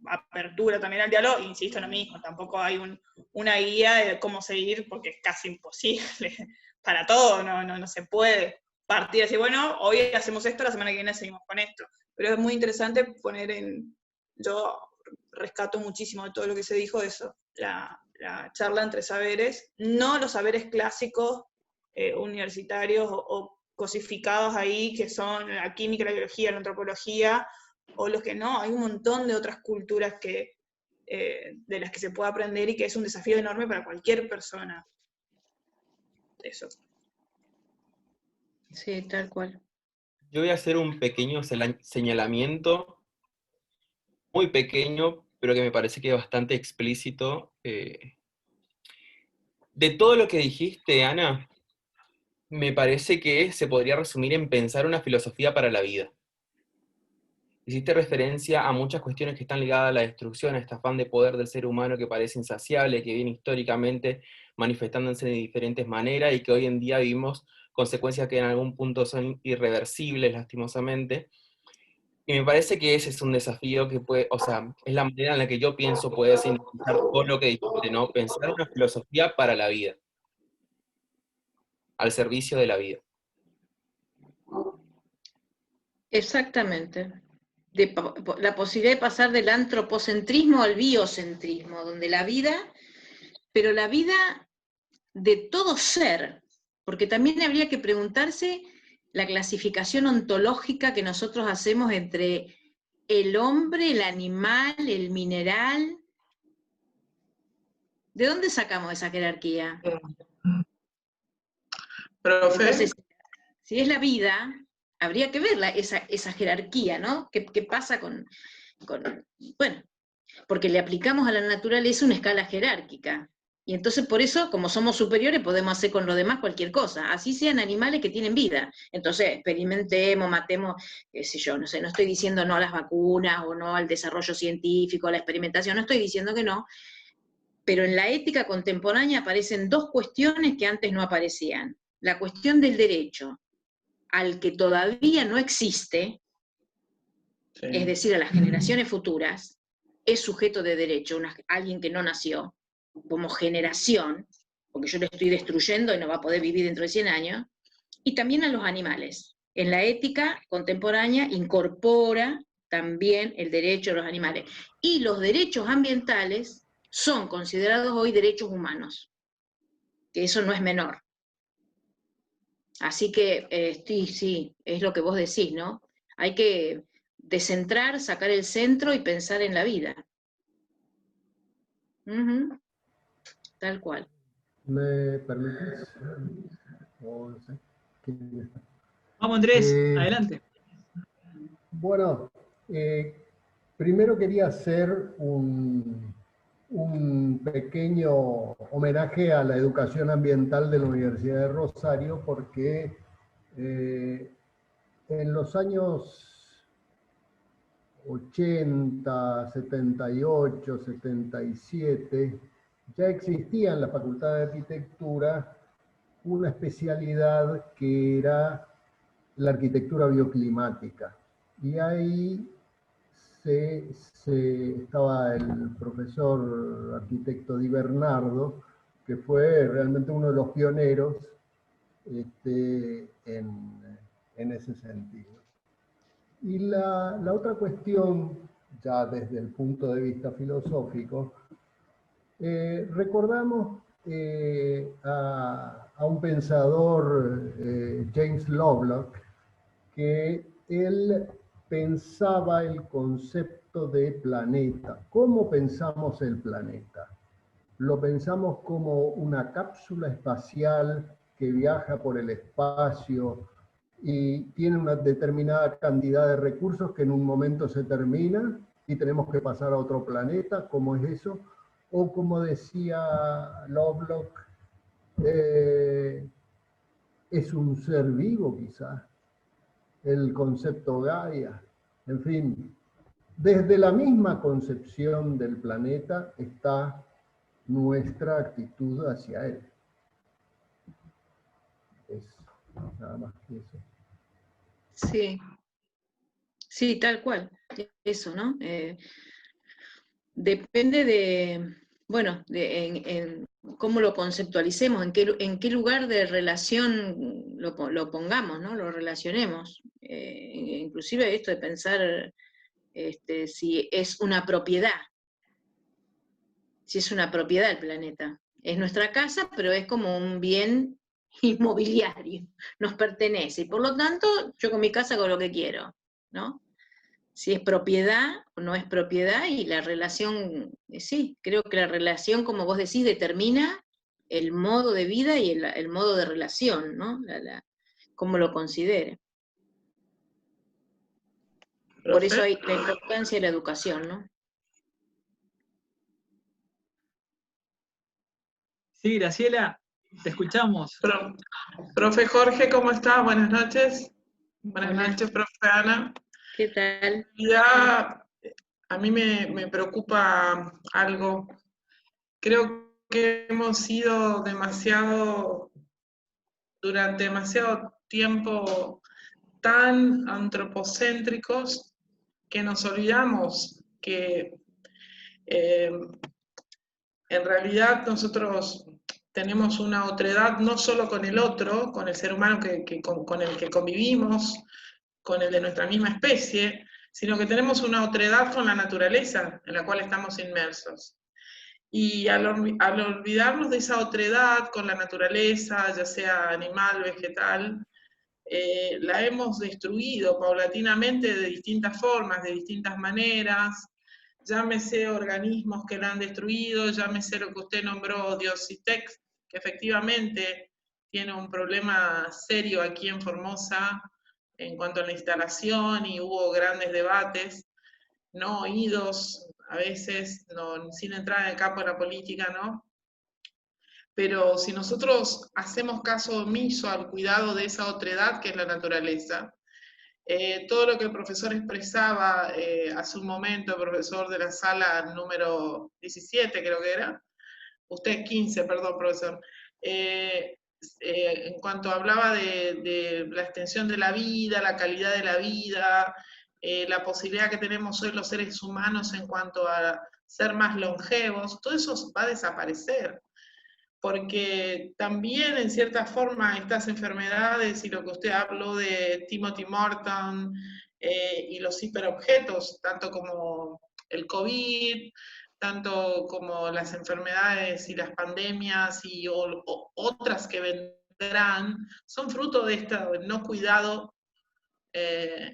apertura también al diálogo, insisto en lo mismo, tampoco hay una guía de cómo seguir, porque es casi imposible para todo, no se puede partir y decir, bueno, hoy hacemos esto, la semana que viene seguimos con esto, pero es muy interesante poner yo rescato muchísimo de todo lo que se dijo de eso, la charla entre saberes, no los saberes clásicos universitarios o cosificados ahí, que son la química, la biología, la antropología, o los que no, hay un montón de otras culturas de las que se puede aprender, y que es un desafío enorme para cualquier persona. Eso. Sí, tal cual. Yo voy a hacer un pequeño señalamiento, muy pequeño, pero que me parece que es bastante explícito. De todo lo que dijiste, Ana, me parece que se podría resumir en pensar una filosofía para la vida. Hiciste referencia a muchas cuestiones que están ligadas a la destrucción, a este afán de poder del ser humano que parece insaciable, que viene históricamente manifestándose de diferentes maneras, y que hoy en día vivimos consecuencias que en algún punto son irreversibles, lastimosamente. Y me parece que ese es un desafío que puede, o sea, es la manera en la que yo pienso puede sintetizar todo lo que dijiste, ¿no? Pensar una filosofía para la vida, al servicio de la vida. Exactamente. La posibilidad de pasar del antropocentrismo al biocentrismo, donde la vida, pero la vida de todo ser, porque también habría que preguntarse la clasificación ontológica que nosotros hacemos entre el hombre, el animal, el mineral. ¿De dónde sacamos esa jerarquía? Profe. Entonces, si es la vida, habría que ver esa jerarquía, ¿no? ¿Qué pasa bueno, porque le aplicamos a la naturaleza una escala jerárquica. Y entonces por eso, como somos superiores, podemos hacer con lo demás cualquier cosa, así sean animales que tienen vida. Entonces experimentemos, matemos, qué sé yo, no sé, no estoy diciendo no a las vacunas o no al desarrollo científico, a la experimentación, no estoy diciendo que no, pero en la ética contemporánea aparecen dos cuestiones que antes no aparecían. La cuestión del derecho al que todavía no existe, Sí. es decir, a las generaciones futuras, es sujeto de derecho, alguien que no nació, como generación, porque yo lo estoy destruyendo y no va a poder vivir dentro de 100 años, y también a los animales. En la ética contemporánea incorpora también el derecho a los animales. Y los derechos ambientales son considerados hoy derechos humanos, que eso no es menor. Así que sí, es lo que vos decís, ¿no? Hay que descentrar, sacar el centro y pensar en la vida. Tal cual. ¿Me permitís? No sé. Vamos, Andrés, adelante. Bueno, primero quería hacer un pequeño homenaje a la educación ambiental de la Universidad de Rosario, porque en los años 80, 78, 77, ya existía en la Facultad de Arquitectura una especialidad que era la arquitectura bioclimática. Y ahí estaba el profesor arquitecto Di Bernardo, que fue realmente uno de los pioneros en ese sentido. Y la otra cuestión, ya desde el punto de vista filosófico, recordamos a un pensador, James Lovelock, que él pensaba el concepto de planeta. ¿Cómo pensamos el planeta? Lo pensamos como una cápsula espacial que viaja por el espacio y tiene una determinada cantidad de recursos que en un momento se termina y tenemos que pasar a otro planeta. ¿Cómo es eso? O como decía Lovelock, es un ser vivo quizás, el concepto Gaia. En fin, desde la misma concepción del planeta está nuestra actitud hacia él. Es nada más que eso. Sí, sí, tal cual, eso, ¿no? Depende de, bueno, en cómo lo conceptualicemos, en qué lugar de relación lo pongamos, ¿no? Lo relacionemos. Inclusive esto de pensar si es una propiedad, el planeta. Es nuestra casa, pero es como un bien inmobiliario, nos pertenece, y por lo tanto yo con mi casa hago lo que quiero, ¿no? Si es propiedad o no es propiedad, y la relación, sí, creo que la relación, como vos decís, determina el modo de vida y el modo de relación, ¿no? Cómo lo considere. Por eso hay la importancia de la educación, ¿no? Sí, Graciela, te escuchamos. Profe Jorge, ¿cómo está? Buenas noches. Buenas noches, profe Ana. ¿Qué tal? Ya, a mí me preocupa algo. Creo que hemos sido durante demasiado tiempo tan antropocéntricos que nos olvidamos que en realidad nosotros tenemos una otredad no solo con el otro, con el ser humano con el que convivimos, con el de nuestra misma especie, sino que tenemos una otredad con la naturaleza en la cual estamos inmersos. Y al olvidarnos de esa otredad con la naturaleza, ya sea animal, vegetal, la hemos destruido paulatinamente de distintas formas, de distintas maneras. Llámese organismos que la han destruido, llámese lo que usted nombró Diositex, que efectivamente tiene un problema serio aquí en Formosa en cuanto a la instalación, y hubo grandes debates, no oídos, a veces, no, sin entrar en el campo de la política, ¿no? Pero si nosotros hacemos caso omiso al cuidado de esa otredad que es la naturaleza, todo lo que el profesor expresaba hace un momento, el profesor de la sala número 17 creo que era, usted 15, perdón, profesor, en cuanto hablaba de la extensión de la vida, la calidad de la vida, la posibilidad que tenemos hoy los seres humanos en cuanto a ser más longevos, todo eso va a desaparecer. Porque también en cierta forma estas enfermedades y lo que usted habló de Timothy Morton y los hiperobjetos, tanto como el COVID, tanto como las enfermedades y las pandemias y otras que vendrán, son fruto de este no cuidado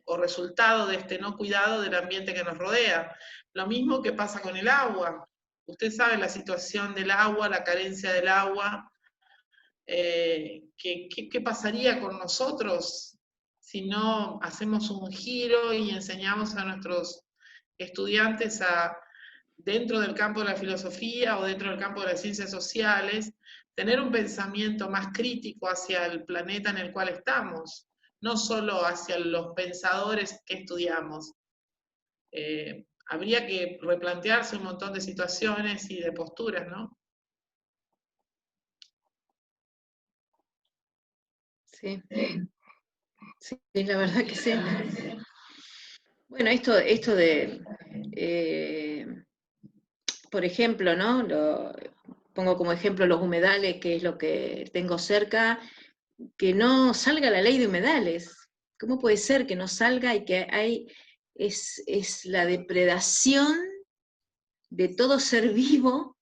o resultado de este no cuidado del ambiente que nos rodea. Lo mismo que pasa con el agua. Usted sabe la situación del agua, la carencia del agua. ¿Qué pasaría con nosotros si no hacemos un giro y enseñamos a nuestros estudiantes dentro del campo de la filosofía o dentro del campo de las ciencias sociales, tener un pensamiento más crítico hacia el planeta en el cual estamos, no solo hacia los pensadores que estudiamos? Habría que replantearse un montón de situaciones y de posturas, ¿no? Sí, sí, la verdad que sí. Bueno, esto de, por ejemplo, ¿no? Pongo como ejemplo los humedales, que es lo que tengo cerca, que no salga la ley de humedales. ¿Cómo puede ser que no salga y que es la depredación de todo ser vivo?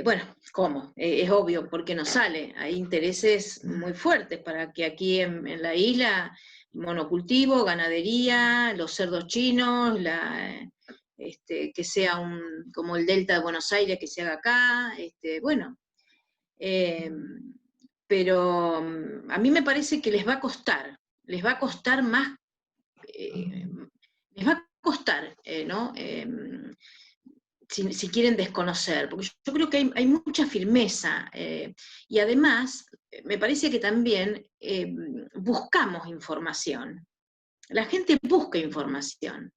Bueno, ¿cómo? Es obvio, porque no sale. Hay intereses muy fuertes para que aquí en la isla, monocultivo, ganadería, los cerdos chinos, que sea como el Delta de Buenos Aires, que se haga acá, bueno. Pero a mí me parece que les va a costar más, les va a costar, ¿no? Si quieren desconocer, porque yo creo que hay mucha firmeza, y además me parece que también buscamos información. La gente busca información.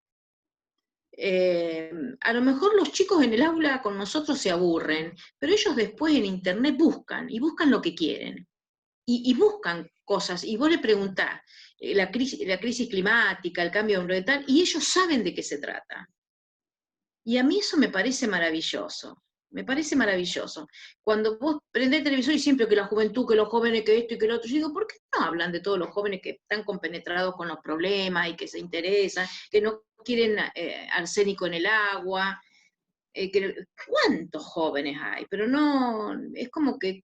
A lo mejor los chicos en el aula con nosotros se aburren, pero ellos después en internet buscan, y buscan lo que quieren, y buscan cosas, y vos le preguntás la crisis climática, el cambio ambiental, y ellos saben de qué se trata. Y a mí eso me parece maravilloso, me parece maravilloso. Cuando vos prendés el televisor y siempre que la juventud, que los jóvenes, que esto y que lo otro, yo digo, ¿por qué no hablan de todos los jóvenes que están compenetrados con los problemas y que se interesan, que no quieren arsénico en el agua? ¿Cuántos jóvenes hay? Pero no, es como que...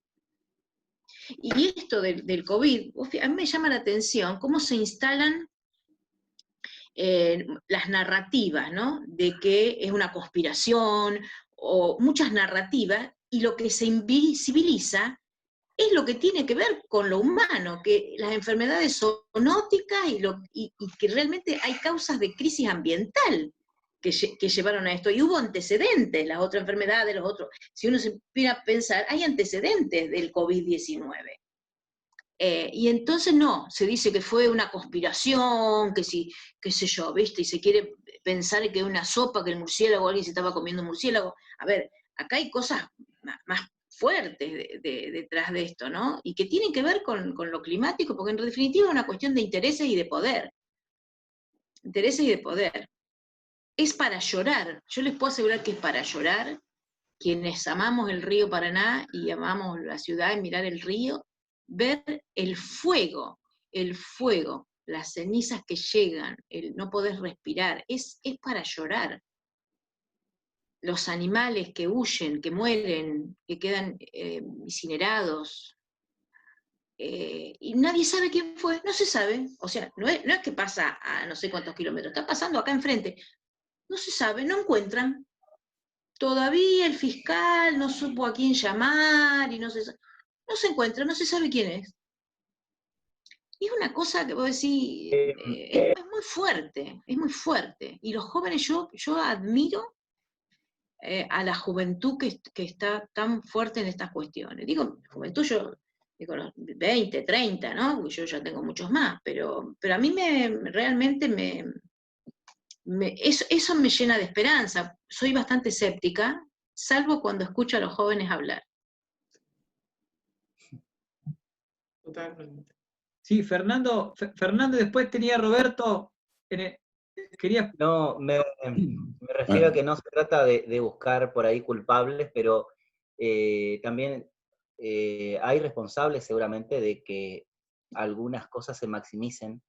Y esto del COVID, a mí me llama la atención cómo se instalan las narrativas, ¿no? De que es una conspiración, o muchas narrativas, y lo que se invisibiliza es lo que tiene que ver con lo humano, que las enfermedades zoonóticas y que realmente hay causas de crisis ambiental que llevaron a esto, y hubo antecedentes, las otras enfermedades, los otros, si uno se empieza a pensar, hay antecedentes del COVID-19. Y entonces no, se dice que fue una conspiración, que si, qué sé yo, ¿viste? Y se quiere pensar que una sopa, que el murciélago, alguien se estaba comiendo murciélago. A ver, acá hay cosas más fuertes detrás de esto, ¿no? Y que tienen que ver con lo climático, porque en definitiva es una cuestión de intereses y de poder. Intereses y de poder. Es para llorar, yo les puedo asegurar que es para llorar. Quienes amamos el río Paraná y amamos la ciudad y mirar el río, ver el fuego, las cenizas que llegan, el no poder respirar, es para llorar. Los animales que huyen, que mueren, que quedan incinerados, y nadie sabe quién fue, no se sabe, o sea, no es que pasa a no sé cuántos kilómetros, está pasando acá enfrente, no se sabe, no encuentran. Todavía el fiscal no supo a quién llamar y no no se encuentra, no se sabe quién es. Y es una cosa que vos decís, es muy fuerte, es muy fuerte. Y los jóvenes, yo admiro a la juventud que está tan fuerte en estas cuestiones. Digo, juventud yo, digo, los 20, 30, ¿no? Porque yo ya tengo muchos más, pero a mí realmente eso me llena de esperanza. Soy bastante escéptica, salvo cuando escucho a los jóvenes hablar. Totalmente. Sí, Fernando después tenía Roberto, quería... No, me refiero a que no se trata de buscar por ahí culpables, pero también hay responsables seguramente de que algunas cosas se maximicen.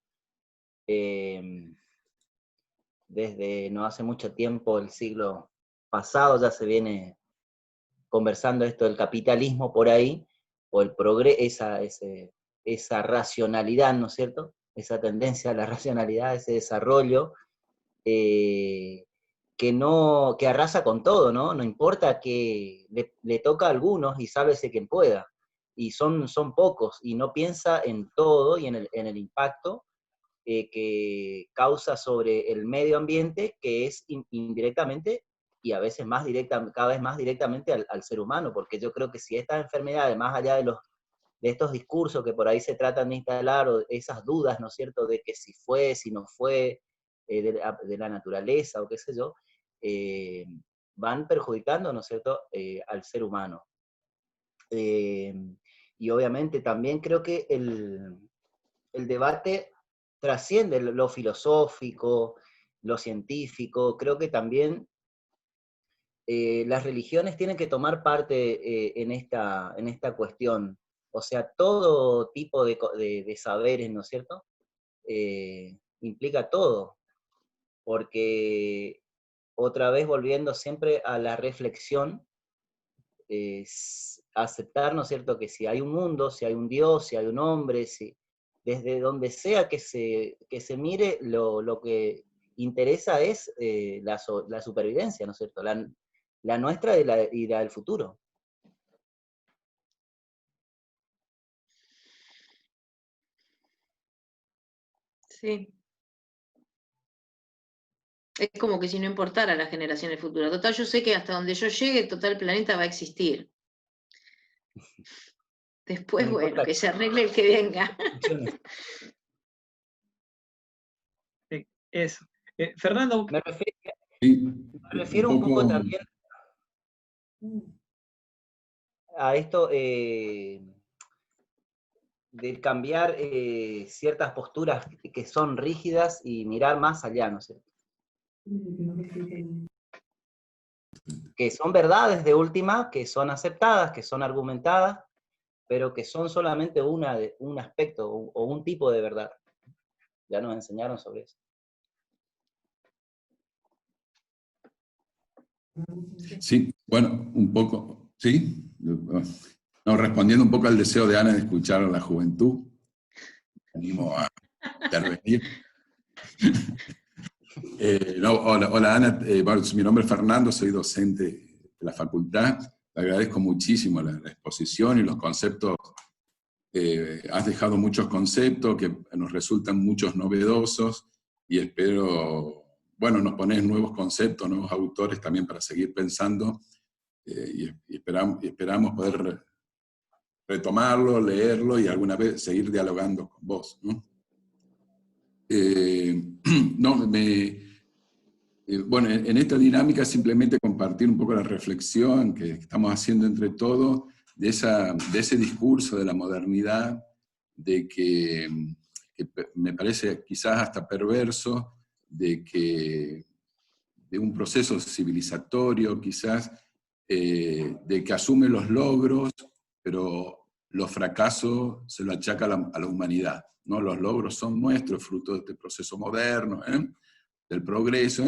Desde no hace mucho tiempo, el siglo pasado, ya se viene conversando esto del capitalismo por ahí, o el progreso, esa racionalidad, ¿no es cierto? Esa tendencia a la racionalidad, ese desarrollo, que arrasa con todo, ¿no? No importa que le toca a algunos y sálvese quien pueda. Y son pocos, y no piensa en todo y en el impacto que causa sobre el medio ambiente, que es indirectamente y a veces cada vez más directamente al ser humano, porque yo creo que si estas enfermedades, más allá de estos discursos que por ahí se tratan de instalar, o esas dudas, ¿no es cierto?, de que si fue, si no fue, de la naturaleza o qué sé yo, van perjudicando, ¿no es cierto?, al ser humano. Y obviamente también creo que el debate trasciende lo filosófico, lo científico. Creo que también las religiones tienen que tomar parte en esta cuestión. O sea, todo tipo de saberes, ¿no es cierto?, implica todo, porque otra vez volviendo siempre a la reflexión, aceptar, ¿no es cierto?, que si hay un mundo, si hay un Dios, si hay un hombre, desde donde sea que se mire, lo que interesa es la supervivencia, ¿no es cierto?, la nuestra y la del futuro. Sí. Es como que si no importara las generaciones futuras. Total, yo sé que hasta donde yo llegue, total, el planeta va a existir. Después, No bueno, importa que se arregle el que venga. Eso. Fernando. Me refiero un un poco poco también a esto de cambiar ciertas posturas que son rígidas y mirar más allá, ¿no es cierto? Que son verdades de última, que son aceptadas, que son argumentadas, pero que son solamente un aspecto o un tipo de verdad. Ya nos enseñaron sobre eso. Sí, bueno, un poco, ¿sí? No, respondiendo un poco al deseo de Ana de escuchar a la juventud, me animo a intervenir. Hola Ana, mi nombre es Fernando, soy docente de la facultad. Te agradezco muchísimo la exposición y los conceptos. Has dejado muchos conceptos que nos resultan muchos novedosos y espero, bueno, nos pones nuevos conceptos, nuevos autores también para seguir pensando y esperamos poder retomarlo, leerlo y alguna vez seguir dialogando con vos, ¿no? Bueno, en esta dinámica simplemente compartir un poco la reflexión que estamos haciendo entre todos de ese discurso de la modernidad, de que me parece quizás hasta perverso, de un proceso civilizatorio quizás, de que asume los logros, pero los fracasos se lo achaca a la humanidad, ¿no? Los logros son nuestros, fruto de este proceso moderno, del progreso,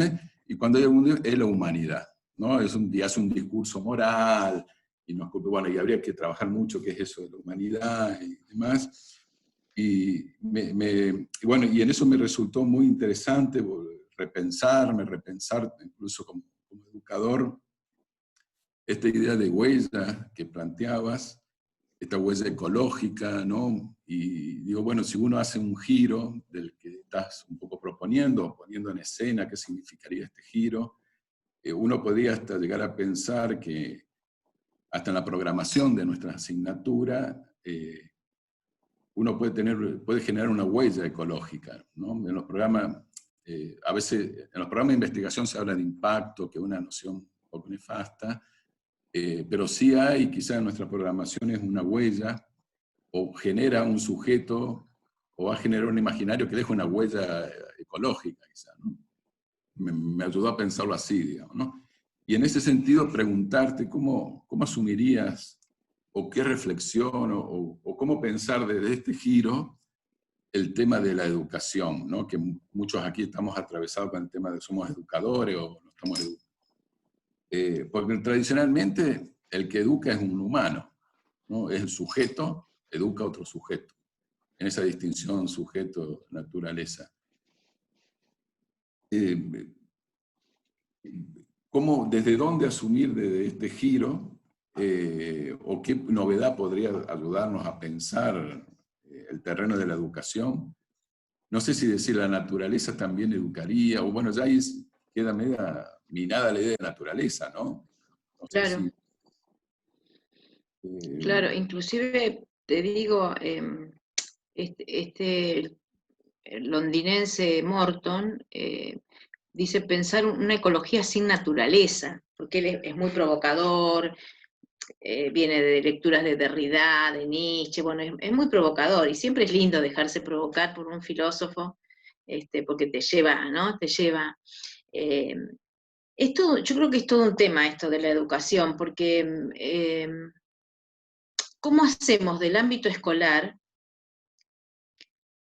y cuando hay un Dios es la humanidad, ¿no? Hace un discurso moral, y bueno, y habría que trabajar mucho qué es eso de la humanidad y demás. Y bueno, y en eso me resultó muy interesante repensar incluso como educador, esta idea de huella que planteabas, esta huella ecológica, ¿no? Y digo, bueno, si uno hace un giro del que estás un poco proponiendo, poniendo en escena qué significaría este giro, uno podría hasta llegar a pensar que hasta en la programación de nuestra asignatura, uno puede generar una huella ecológica, ¿no? En los programas, a veces en los programas de investigación se habla de impacto, que es una noción un poco nefasta, pero sí hay, quizás en nuestra programación es una huella, o genera un sujeto, o va a generar un imaginario que deja una huella ecológica, quizás, ¿no? Me ayudó a pensarlo así, digamos, ¿no? Y en ese sentido, preguntarte cómo asumirías, o qué reflexión, o cómo pensar desde este giro el tema de la educación, ¿no? Que muchos aquí estamos atravesados con el tema de somos educadores o no estamos educando. Porque tradicionalmente el que educa es un humano, ¿no? Es el sujeto, educa a otro sujeto, en esa distinción sujeto-naturaleza. ¿Desde dónde asumir desde este giro, o qué novedad podría ayudarnos a pensar el terreno de la educación? No sé si decir la naturaleza también educaría, o bueno, ya ahí queda media minada la idea de naturaleza, ¿no? No sé Claro. si, Claro, inclusive te digo, el londinense Morton dice pensar una ecología sin naturaleza, porque él es muy provocador, viene de lecturas de Derrida, de Nietzsche, bueno, es muy provocador, y siempre es lindo dejarse provocar por un filósofo, porque te lleva, ¿no? Te lleva. Yo creo que es todo un tema esto de la educación, porque ¿cómo hacemos del ámbito escolar?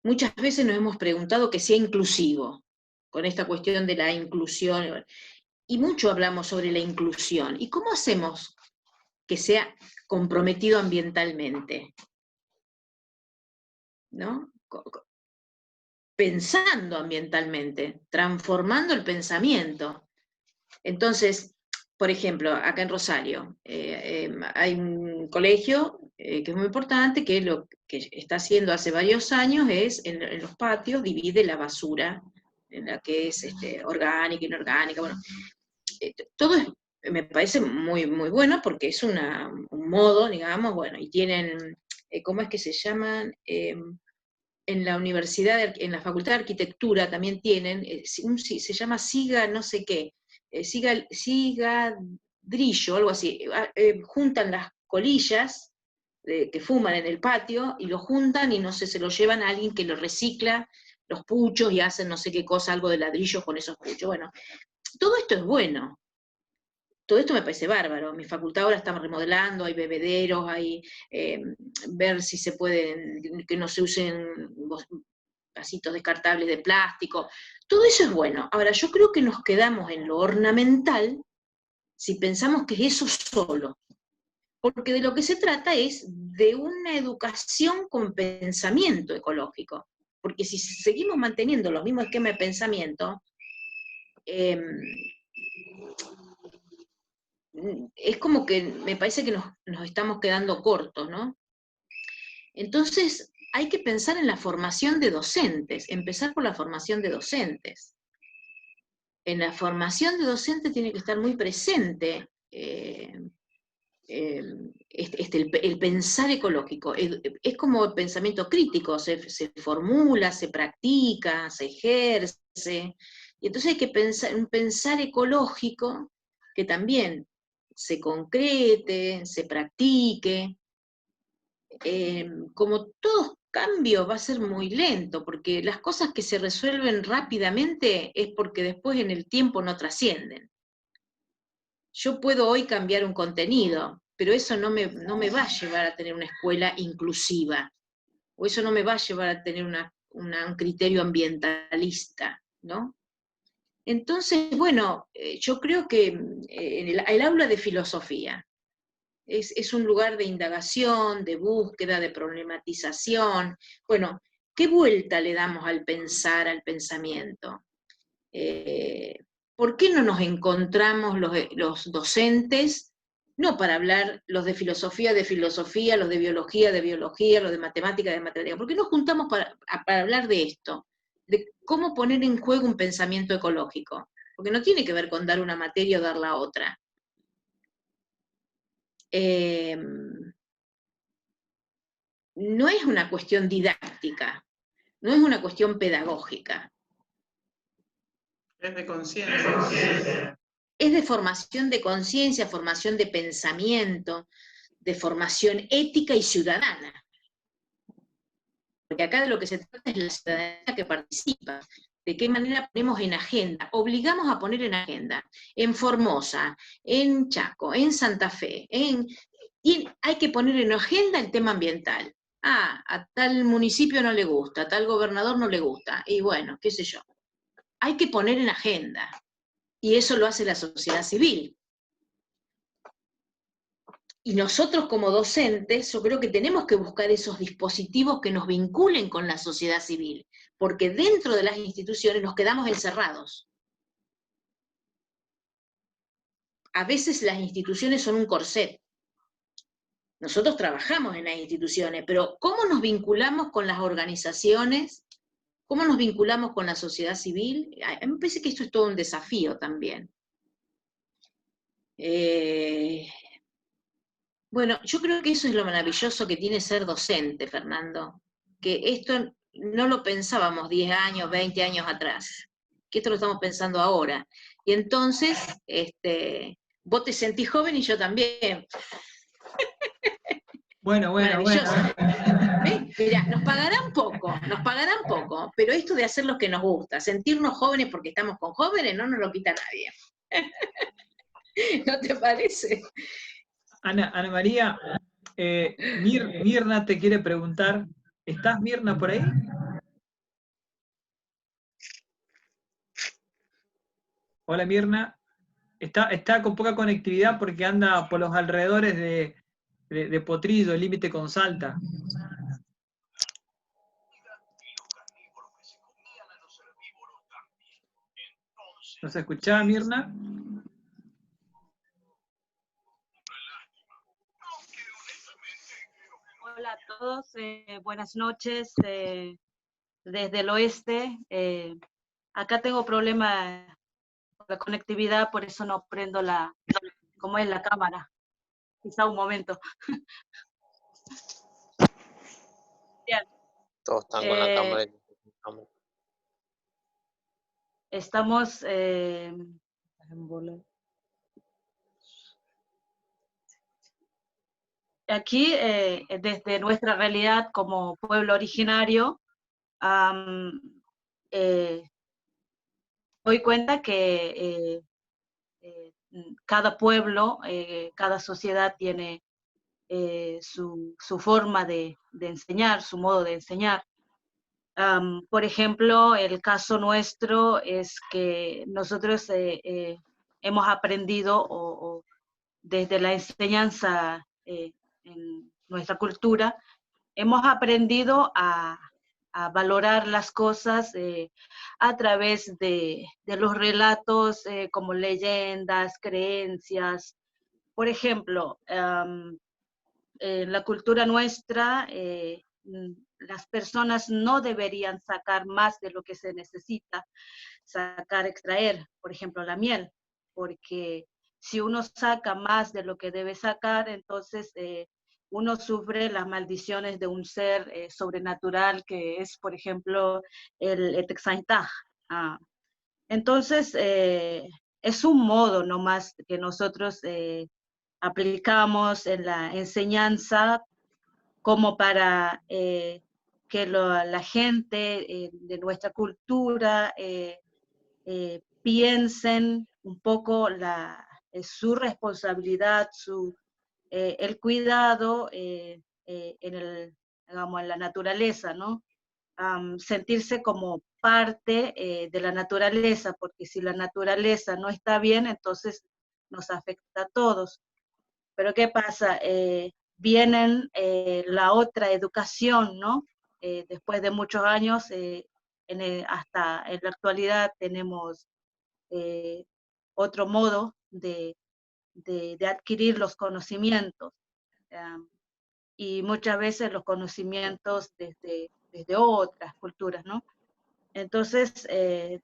Muchas veces nos hemos preguntado que sea inclusivo, con esta cuestión de la inclusión, y mucho hablamos sobre la inclusión. ¿Y cómo hacemos que sea comprometido ambientalmente? ¿No? Pensando ambientalmente, transformando el pensamiento. Entonces, por ejemplo, acá en Rosario, hay un colegio que es muy importante, que lo que está haciendo hace varios años es, en los patios, divide la basura, en la que es orgánica, inorgánica, bueno, todo me parece muy, muy bueno, porque es un modo, digamos, bueno, y tienen, ¿cómo es que se llaman? En la universidad, en la Facultad de Arquitectura también tienen, se llama SIGA no sé qué, Sigadrillo, algo así, juntan las colillas que fuman en el patio, y lo juntan y no sé, se lo llevan a alguien que lo recicla, los puchos, y hacen no sé qué cosa, algo de ladrillos con esos puchos. Bueno, todo esto es bueno. Todo esto me parece bárbaro. Mi facultad ahora está remodelando, hay bebederos, hay ver si se pueden, que no se usen vasitos descartables de plástico. Todo eso es bueno. Ahora, yo creo que nos quedamos en lo ornamental si pensamos que es eso solo. Porque de lo que se trata es de una educación con pensamiento ecológico. Porque si seguimos manteniendo los mismos esquemas de pensamiento, es como que me parece que nos estamos quedando cortos, ¿no? Entonces, hay que pensar en la formación de docentes, empezar por la formación de docentes. En la formación de docentes tiene que estar muy presente el pensar ecológico. Es como el pensamiento crítico, se formula, se practica, se ejerce, y entonces hay que pensar un pensar ecológico que también se concrete, se practique. Como todo cambio va a ser muy lento, porque las cosas que se resuelven rápidamente es porque después en el tiempo no trascienden. Yo puedo hoy cambiar un contenido, pero eso no me va a llevar a tener una escuela inclusiva, o eso no me va a llevar a tener un criterio ambientalista, ¿no? Entonces, bueno, yo creo que el aula de filosofía es un lugar de indagación, de búsqueda, de problematización. Bueno, ¿qué vuelta le damos al pensar, al pensamiento? ¿Por qué no nos encontramos los docentes no para hablar los de filosofía, los de biología, los de matemática, ¿Por qué nos juntamos para hablar de esto? De cómo poner en juego un pensamiento ecológico. Porque no tiene que ver con dar una materia o dar la otra. No es una cuestión didáctica, no es una cuestión pedagógica. Es de conciencia. Es de formación de conciencia, formación de pensamiento, de formación ética y ciudadana. Porque acá de lo que se trata es la ciudadanía que participa. ¿De qué manera ponemos en agenda? Obligamos a poner en agenda, en Formosa, en Chaco, en Santa Fe, y hay que poner en agenda el tema ambiental. A tal municipio no le gusta, a tal gobernador no le gusta, y bueno, qué sé yo. Hay que poner en agenda, y eso lo hace la sociedad civil. Y nosotros como docentes, yo creo que tenemos que buscar esos dispositivos que nos vinculen con la sociedad civil, porque dentro de las instituciones nos quedamos encerrados. A veces las instituciones son un corset. Nosotros trabajamos en las instituciones, pero ¿cómo nos vinculamos con las organizaciones? ¿Cómo nos vinculamos con la sociedad civil? A mí me parece que esto es todo un desafío también. Bueno, yo creo que eso es lo maravilloso que tiene ser docente, Fernando, que esto no lo pensábamos 10 años, 20 años atrás, que esto lo estamos pensando ahora. Y entonces, vos te sentís joven y yo también. Bueno. Maravilloso. ¿Ves? Mirá, nos pagarán poco, pero esto de hacer lo que nos gusta, sentirnos jóvenes porque estamos con jóvenes, no nos lo quita nadie. ¿No te parece? Ana María, Mirna te quiere preguntar, ¿estás Mirna por ahí? Hola Mirna, está con poca conectividad porque anda por los alrededores de Potrillo, el límite con Salta. ¿Nos escuchaba Mirna? Hola a todos, buenas noches desde el oeste. Acá tengo problema con la conectividad, por eso no prendo como es la cámara. Quizá un momento. Bien. Todos están con la cámara. Estamos aquí, desde nuestra realidad como pueblo originario, doy cuenta que cada pueblo, cada sociedad tiene su forma de enseñar, su modo de enseñar. Por ejemplo, el caso nuestro es que nosotros hemos aprendido desde la enseñanza en nuestra cultura, hemos aprendido a valorar las cosas a través de los relatos como leyendas, creencias. Por ejemplo, en la cultura nuestra, las personas no deberían sacar más de lo que se necesita extraer, por ejemplo, la miel, porque si uno saca más de lo que debe sacar, entonces uno sufre las maldiciones de un ser sobrenatural que es, por ejemplo, el Etexaintá. Entonces, es un modo nomás que nosotros aplicamos en la enseñanza como para que la gente de nuestra cultura piensen un poco su responsabilidad, el cuidado digamos, en la naturaleza, ¿no? Sentirse como parte de la naturaleza, porque si la naturaleza no está bien, entonces nos afecta a todos. Pero ¿qué pasa? Vienen la otra educación, ¿no? Después de muchos años, hasta en la actualidad tenemos otro modo de de adquirir los conocimientos. Y muchas veces los conocimientos desde otras culturas, ¿no? Entonces,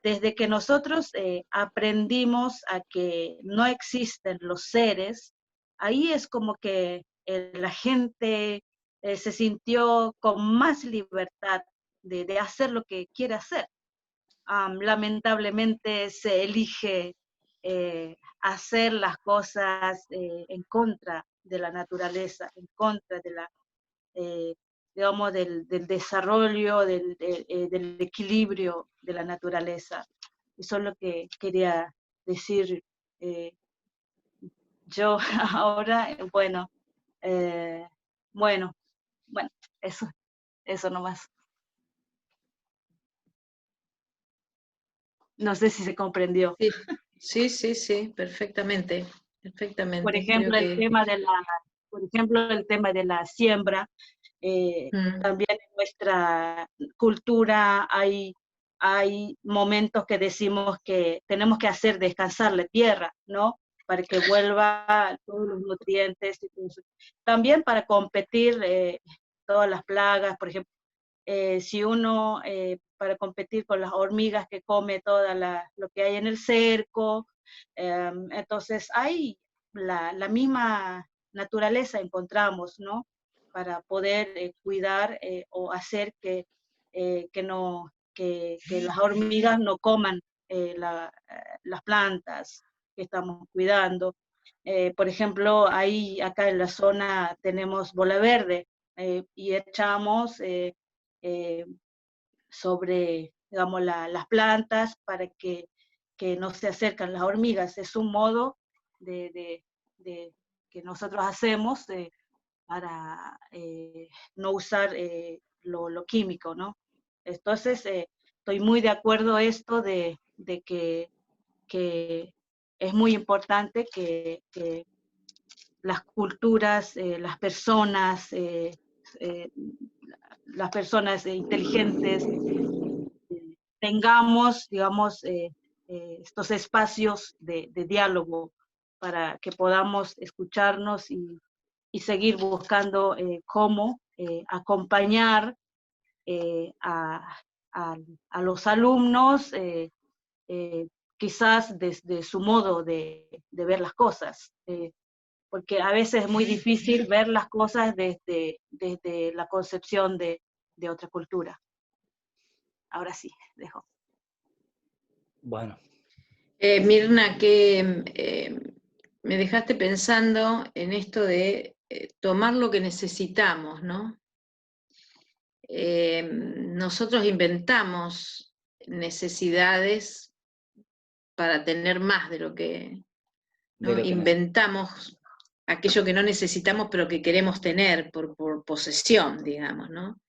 desde que nosotros aprendimos a que no existen los seres, ahí es como que la gente se sintió con más libertad de hacer lo que quiere hacer. Lamentablemente se elige hacer las cosas en contra de la naturaleza, en contra de la, digamos, del desarrollo, del equilibrio de la naturaleza. Eso es lo que quería decir yo ahora. Bueno, bueno, eso nomás. No sé si se comprendió. Sí, perfectamente, perfectamente. Por ejemplo, Creo el tema de la siembra. También en nuestra cultura hay momentos que decimos que tenemos que hacer descansar la tierra, ¿no? Para que vuelva todos los nutrientes y todo eso. También para competir todas las plagas, por ejemplo, si uno, para competir con las hormigas que come lo que hay en el cerco, entonces hay la misma naturaleza encontramos, ¿no? Para poder cuidar o hacer que las hormigas no coman las plantas que estamos cuidando. Por ejemplo, acá en la zona tenemos bola verde y echamos sobre, digamos, las plantas para que no se acercan las hormigas. Es un modo que nosotros hacemos para no usar lo químico, ¿no? Entonces, estoy muy de acuerdo esto de que es muy importante que las culturas, las personas inteligentes tengamos, digamos, estos espacios de diálogo para que podamos escucharnos y seguir buscando cómo acompañar a los alumnos, quizás desde su modo de ver las cosas, porque a veces es muy difícil ver las cosas desde la concepción de otra cultura. Ahora sí, dejo. Bueno. Mirna, que me dejaste pensando en esto de tomar lo que necesitamos, ¿no? Nosotros inventamos necesidades para tener más de lo que, ¿no? Inventamos aquello que no necesitamos pero que queremos tener por posesión, digamos, ¿no?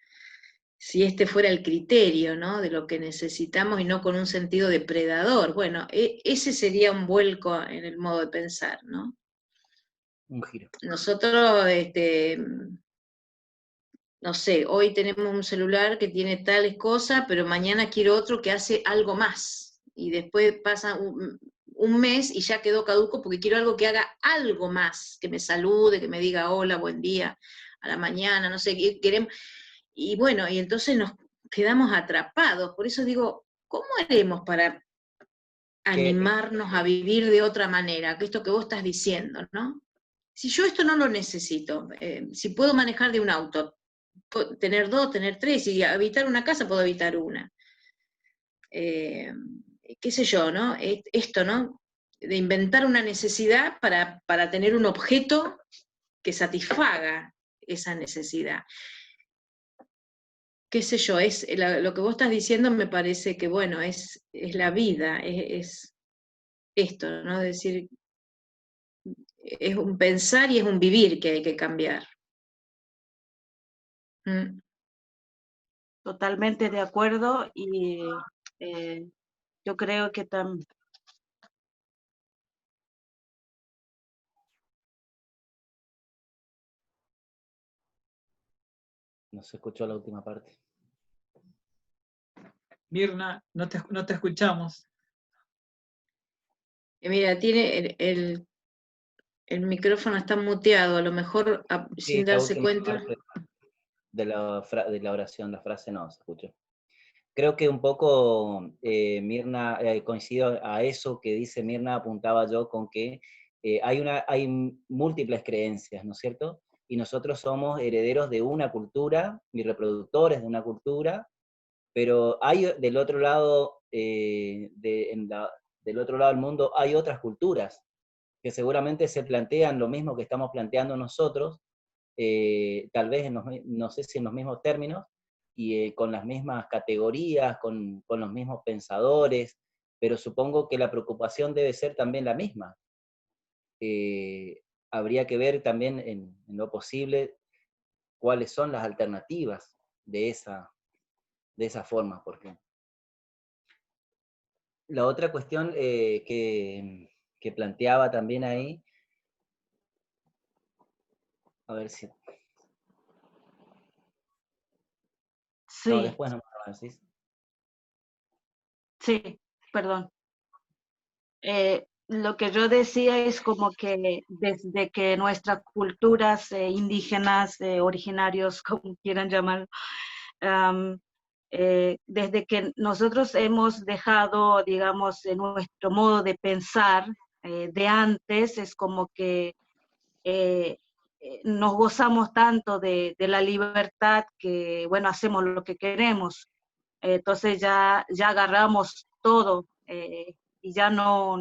Si este fuera el criterio, ¿no? De lo que necesitamos y no con un sentido depredador. Bueno, ese sería un vuelco en el modo de pensar, ¿no? Un giro. Nosotros, no sé, hoy tenemos un celular que tiene tales cosas, pero mañana quiero otro que hace algo más. Y después pasa un mes y ya quedó caduco porque quiero algo que haga algo más, que me salude, que me diga hola, buen día, a la mañana, no sé, queremos. Y bueno, y entonces nos quedamos atrapados. Por eso digo, ¿cómo haremos para animarnos a vivir de otra manera? Que esto que vos estás diciendo, ¿no? Si yo esto no lo necesito, si puedo manejar de un auto, tener dos, tener tres, y habitar una casa puedo habitar una. Qué sé yo, ¿no? Esto, ¿no? De inventar una necesidad para tener un objeto que satisfaga esa necesidad. Qué sé yo, lo que vos estás diciendo me parece que, bueno, es la vida, es esto, ¿no? Es decir, es un pensar y es un vivir que hay que cambiar. Totalmente de acuerdo, y yo creo que también. No se escuchó la última parte. Mirna, no te escuchamos. Mira, tiene El micrófono está muteado, a lo mejor Sí, sin esta darse última cuenta. parte de la oración, la frase no se escuchó. Creo que un poco, Mirna, coincido a eso que dice Mirna, apuntaba yo con que hay múltiples creencias, ¿no es cierto? Y nosotros somos herederos de una cultura y reproductores de una cultura, pero hay del otro lado, del otro lado del mundo hay otras culturas que seguramente se plantean lo mismo que estamos planteando nosotros, tal vez no sé si en los mismos términos, y con las mismas categorías, con los mismos pensadores, pero supongo que la preocupación debe ser también la misma. Habría que ver también en lo posible cuáles son las alternativas de esa forma, porque la otra cuestión que planteaba también ahí, a ver si... Sí, No, después no me lo decís. sí, perdón. Lo que yo decía es como que desde que nuestras culturas indígenas, originarios, como quieran llamar, desde que nosotros hemos dejado, digamos, nuestro modo de pensar de antes, es como que nos gozamos tanto de la libertad que, bueno, hacemos lo que queremos. Entonces ya agarramos todo y ya no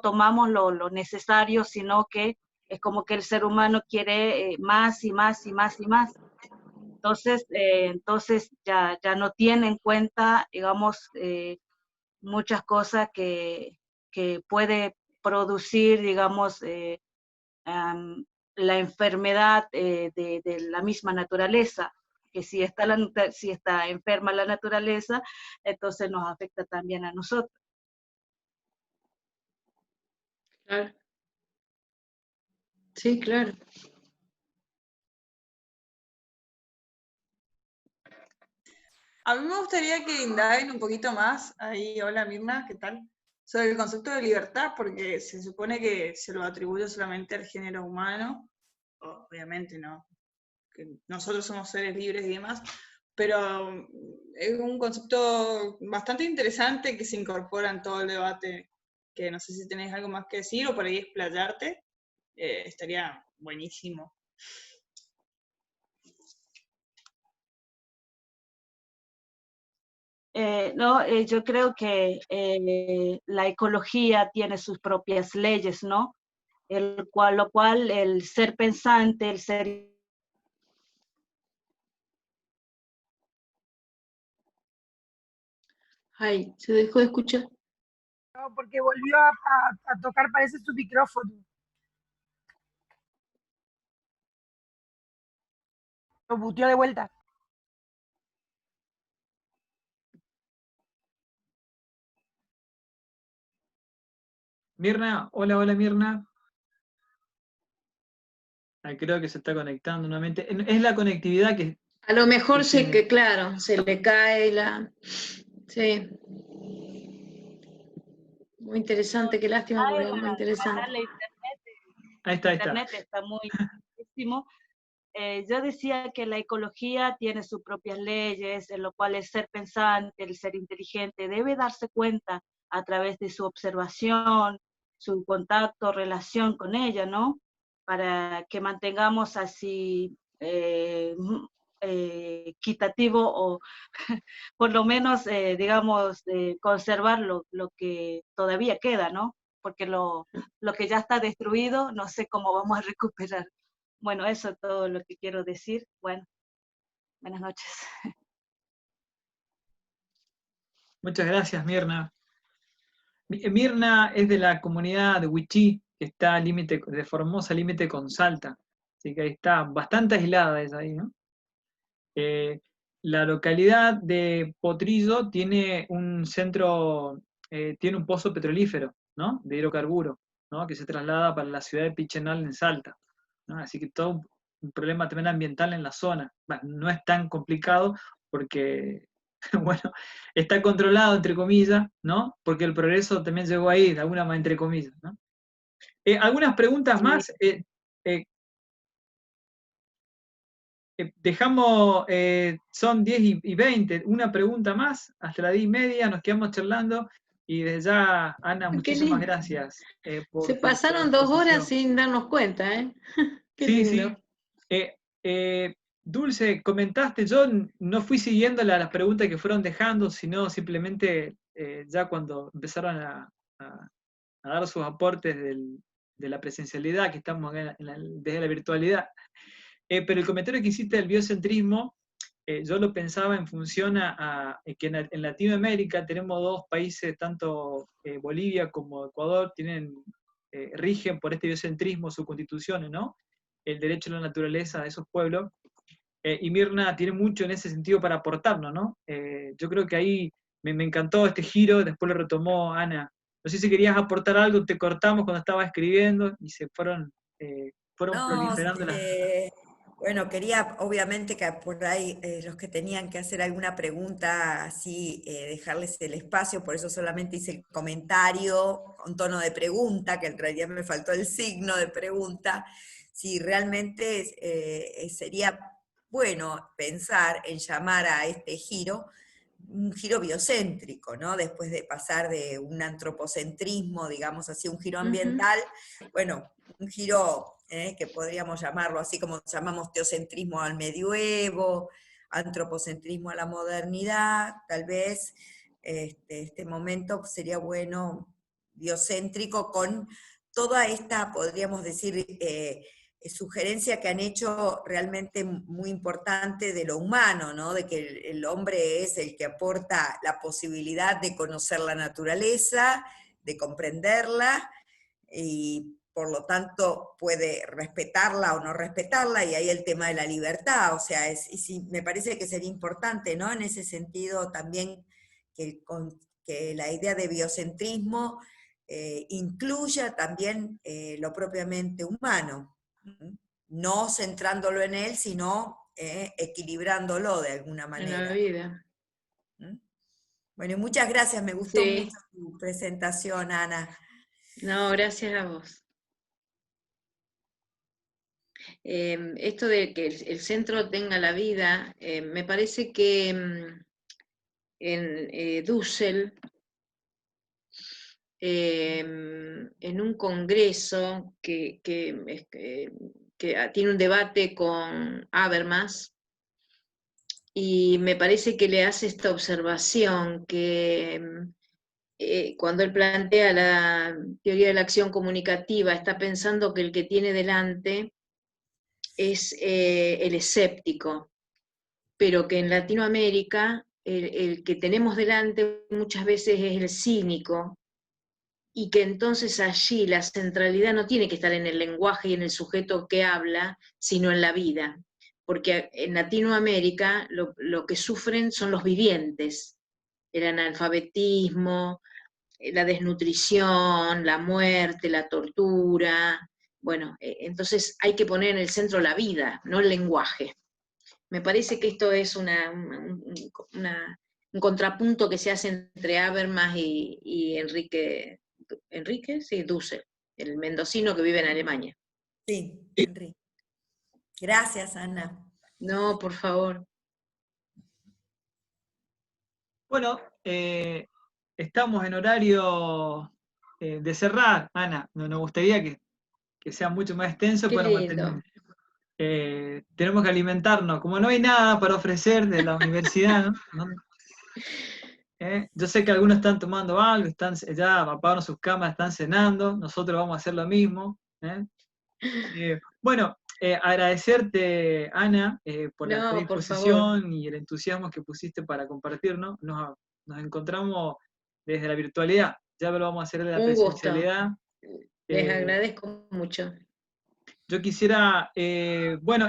tomamos lo necesario, sino que es como que el ser humano quiere más y más y más y más. Entonces ya no tiene en cuenta, digamos, muchas cosas que puede producir, digamos, la enfermedad de la misma naturaleza, que si está enferma la naturaleza, entonces nos afecta también a nosotros. Claro. Sí, claro. A mí me gustaría que indaguen un poquito más, ahí, hola Mirna, ¿qué tal? Sobre el concepto de libertad, porque se supone que se lo atribuye solamente al género humano, obviamente no, que nosotros somos seres libres y demás, pero es un concepto bastante interesante que se incorpora en todo el debate, que no sé si tenés algo más que decir o por ahí explayarte, estaría buenísimo. Yo creo que la ecología tiene sus propias leyes, ¿no? Lo cual el ser pensante, el ser... Ay, se dejó de escuchar. No, porque volvió a tocar, parece su micrófono. Lo muteó de vuelta. Mirna, hola, hola Mirna. Creo que se está conectando nuevamente. Es la conectividad que... A lo mejor tiene. claro, se le cae la... Sí. Muy interesante, qué lástima, porque es muy interesante. Ahí está. Internet está muy buenísimo. Yo decía que la ecología tiene sus propias leyes, en lo cual el ser pensante, el ser inteligente, debe darse cuenta a través de su observación, su contacto, relación con ella, ¿no? Para que mantengamos así equitativo o por lo menos, digamos, conservar lo que todavía queda, ¿no? Porque lo que ya está destruido, no sé cómo vamos a recuperar. Bueno, eso es todo lo que quiero decir. Bueno, buenas noches. Muchas gracias, Mirna. Mirna es de la comunidad de Huichí, que está de Formosa, límite con Salta. Así que ahí está, bastante aislada ella ahí, ¿no? La localidad de Potrillo tiene un centro, tiene un pozo petrolífero, ¿no? De hidrocarburo, ¿no? Que se traslada para la ciudad de Pichenal en Salta, ¿no? Así que todo un problema también ambiental en la zona. Bueno, no es tan complicado porque, bueno, está controlado, entre comillas, ¿no? Porque el progreso también llegó ahí, de alguna manera, entre comillas, ¿no? Algunas preguntas más. Dejamos, son 10 y 20, una pregunta más, hasta las 10:30, nos quedamos charlando, y desde ya, Ana, Qué muchísimas lindo. gracias por Se tu pasaron 2 horas exposición. sin darnos cuenta, ¿eh? Qué Sí, lindo. sí. Dulce, comentaste, yo no fui siguiendo las preguntas que fueron dejando, sino simplemente ya cuando empezaron a dar sus aportes de la presencialidad, que estamos acá desde la virtualidad. Pero el comentario que hiciste del biocentrismo, yo lo pensaba en función a que en Latinoamérica tenemos 2 países, tanto Bolivia como Ecuador, rigen por este biocentrismo sus constituciones, ¿no? El derecho a la naturaleza de esos pueblos. Y Mirna tiene mucho en ese sentido para aportarnos, ¿no? Yo creo que ahí me encantó este giro, después lo retomó Ana. No sé si querías aportar algo, te cortamos cuando estaba escribiendo y se fueron No, proliferando las... bueno, quería obviamente que por ahí los que tenían que hacer alguna pregunta, así dejarles el espacio, por eso solamente hice el comentario con tono de pregunta, que en realidad me faltó el signo de pregunta, si realmente sería bueno pensar en llamar a este giro un giro biocéntrico, ¿no? Después de pasar de un antropocentrismo, digamos así, un giro ambiental, bueno, un giro que podríamos llamarlo así como llamamos teocentrismo al medioevo, antropocentrismo a la modernidad, tal vez este momento sería bueno biocéntrico con toda esta, podríamos decir, sugerencia que han hecho realmente muy importante de lo humano, ¿no? De que el hombre es el que aporta la posibilidad de conocer la naturaleza, de comprenderla, y por lo tanto puede respetarla o no respetarla, y ahí el tema de la libertad, o sea, me parece que sería importante, ¿no? En ese sentido también que la idea de biocentrismo incluya también lo propiamente humano, no centrándolo en él, sino equilibrándolo de alguna manera. En la vida. Bueno, y muchas gracias, me gustó mucho tu presentación, Ana. No, gracias a vos. Esto de que el centro tenga la vida, me parece que en Dussel, en un congreso que tiene un debate con Habermas, y me parece que le hace esta observación que cuando él plantea la teoría de la acción comunicativa, está pensando que el que tiene delante es el escéptico, pero que en Latinoamérica el que tenemos delante muchas veces es el cínico, y que entonces allí la centralidad no tiene que estar en el lenguaje y en el sujeto que habla, sino en la vida. Porque en Latinoamérica lo que sufren son los vivientes, el analfabetismo, la desnutrición, la muerte, la tortura. Bueno, entonces hay que poner en el centro la vida, no el lenguaje. Me parece que esto es un contrapunto que se hace entre Habermas y Enrique, sí, Dussel, el mendocino que vive en Alemania. Sí, Enrique. Gracias, Ana. No, por favor. Bueno, estamos en horario de cerrar, Ana. Nos gustaría que sea mucho más extenso, Qué pero lindo. tenemos que alimentarnos. Como no hay nada para ofrecer de la universidad, ¿no? Yo sé que algunos están tomando algo, ya apagaron sus cámaras, están cenando, nosotros vamos a hacer lo mismo. Bueno, agradecerte, Ana, por la No, por favor. predisposición y el entusiasmo que pusiste para compartirnos. Nos encontramos desde la virtualidad, ya lo vamos a hacer de la Un gusto. presencialidad. Les agradezco mucho. Yo quisiera, bueno,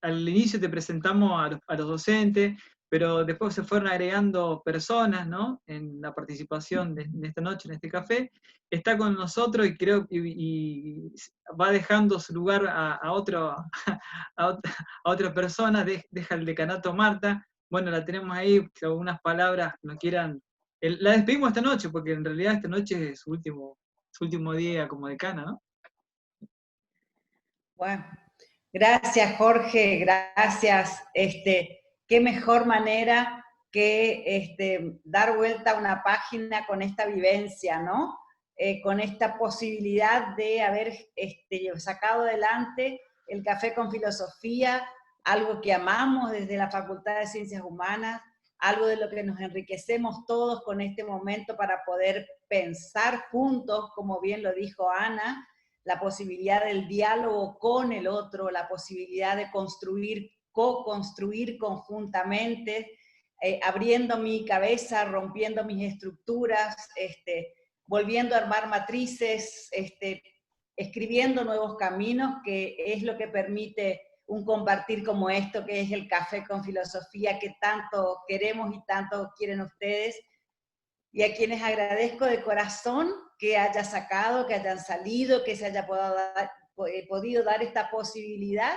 al inicio te presentamos a los docentes, pero después se fueron agregando personas, ¿no? En la participación de esta noche, en este café. Está con nosotros y creo y va dejando su lugar a otra persona, deja el decanato Marta. Bueno, la tenemos ahí, que algunas palabras no quieran. La despedimos esta noche, porque en realidad esta noche es su último su último día como decana, ¿no? Bueno, gracias Jorge, gracias. Qué mejor manera que dar vuelta a una página con esta vivencia, ¿no? Con esta posibilidad de haber sacado adelante el Café con Filosofía, algo que amamos desde la Facultad de Ciencias Humanas, algo de lo que nos enriquecemos todos con este momento para poder pensar juntos, como bien lo dijo Ana, la posibilidad del diálogo con el otro, la posibilidad de construir, co-construir conjuntamente, abriendo mi cabeza, rompiendo mis estructuras, volviendo a armar matrices, escribiendo nuevos caminos, que es lo que permite un compartir como esto, que es el Café con Filosofía, que tanto queremos y tanto quieren ustedes, y a quienes agradezco de corazón que haya sacado, que hayan salido, que se haya podido dar esta posibilidad,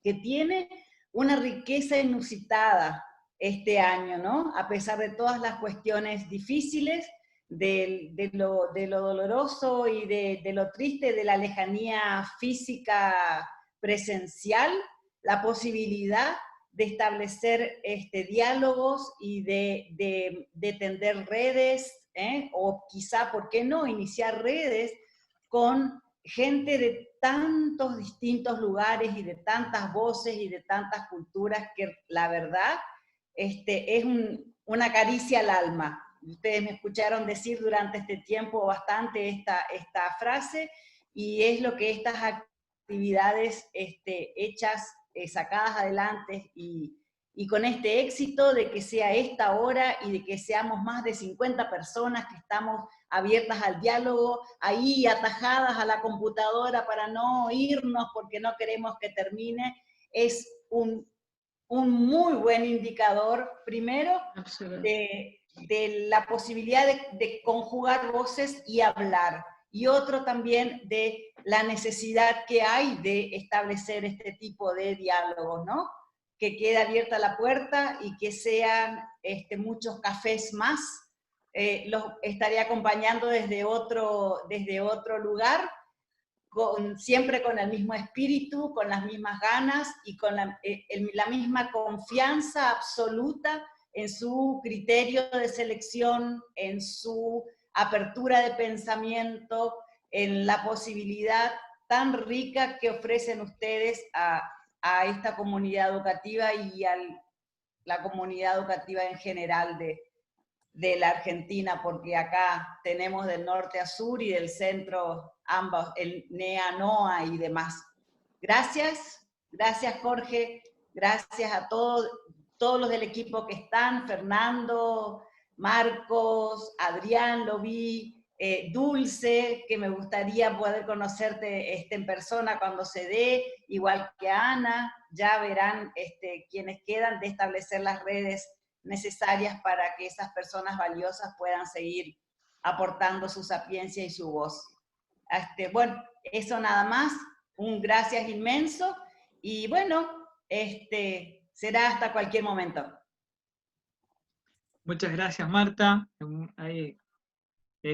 que tiene una riqueza inusitada este año, ¿no? A pesar de todas las cuestiones difíciles, de lo doloroso y de lo triste de la lejanía física presencial, la posibilidad de establecer diálogos y de tender redes, o quizá, ¿por qué no?, iniciar redes con gente de tantos distintos lugares y de tantas voces y de tantas culturas que la verdad es una caricia al alma. Ustedes me escucharon decir durante este tiempo bastante esta frase, y es lo que estas actividades hechas, sacadas adelante y con este éxito de que sea esta hora y de que seamos más de 50 personas que estamos abiertas al diálogo, ahí atajadas a la computadora para no irnos porque no queremos que termine, es un muy buen indicador, primero, de la posibilidad de conjugar voces y hablar, y otro también de la necesidad que hay de establecer este tipo de diálogos, ¿no? Que quede abierta la puerta y que sean muchos cafés más. Los estaré acompañando desde otro lugar, siempre con el mismo espíritu, con las mismas ganas y con la misma confianza absoluta en su criterio de selección, en su apertura de pensamiento, en la posibilidad tan rica que ofrecen ustedes a esta comunidad educativa y a la comunidad educativa en general de la Argentina, porque acá tenemos del norte a sur y del centro ambos, el NEA, NOA y demás. Gracias, gracias Jorge, gracias a todos los del equipo que están, Fernando, Marcos, Adrián, lo vi, Dulce, que me gustaría poder conocerte en persona cuando se dé, igual que Ana, ya verán quienes quedan de establecer las redes necesarias para que esas personas valiosas puedan seguir aportando su sapiencia y su voz. Bueno, eso nada más, un gracias inmenso, y bueno, será hasta cualquier momento. Muchas gracias, Marta.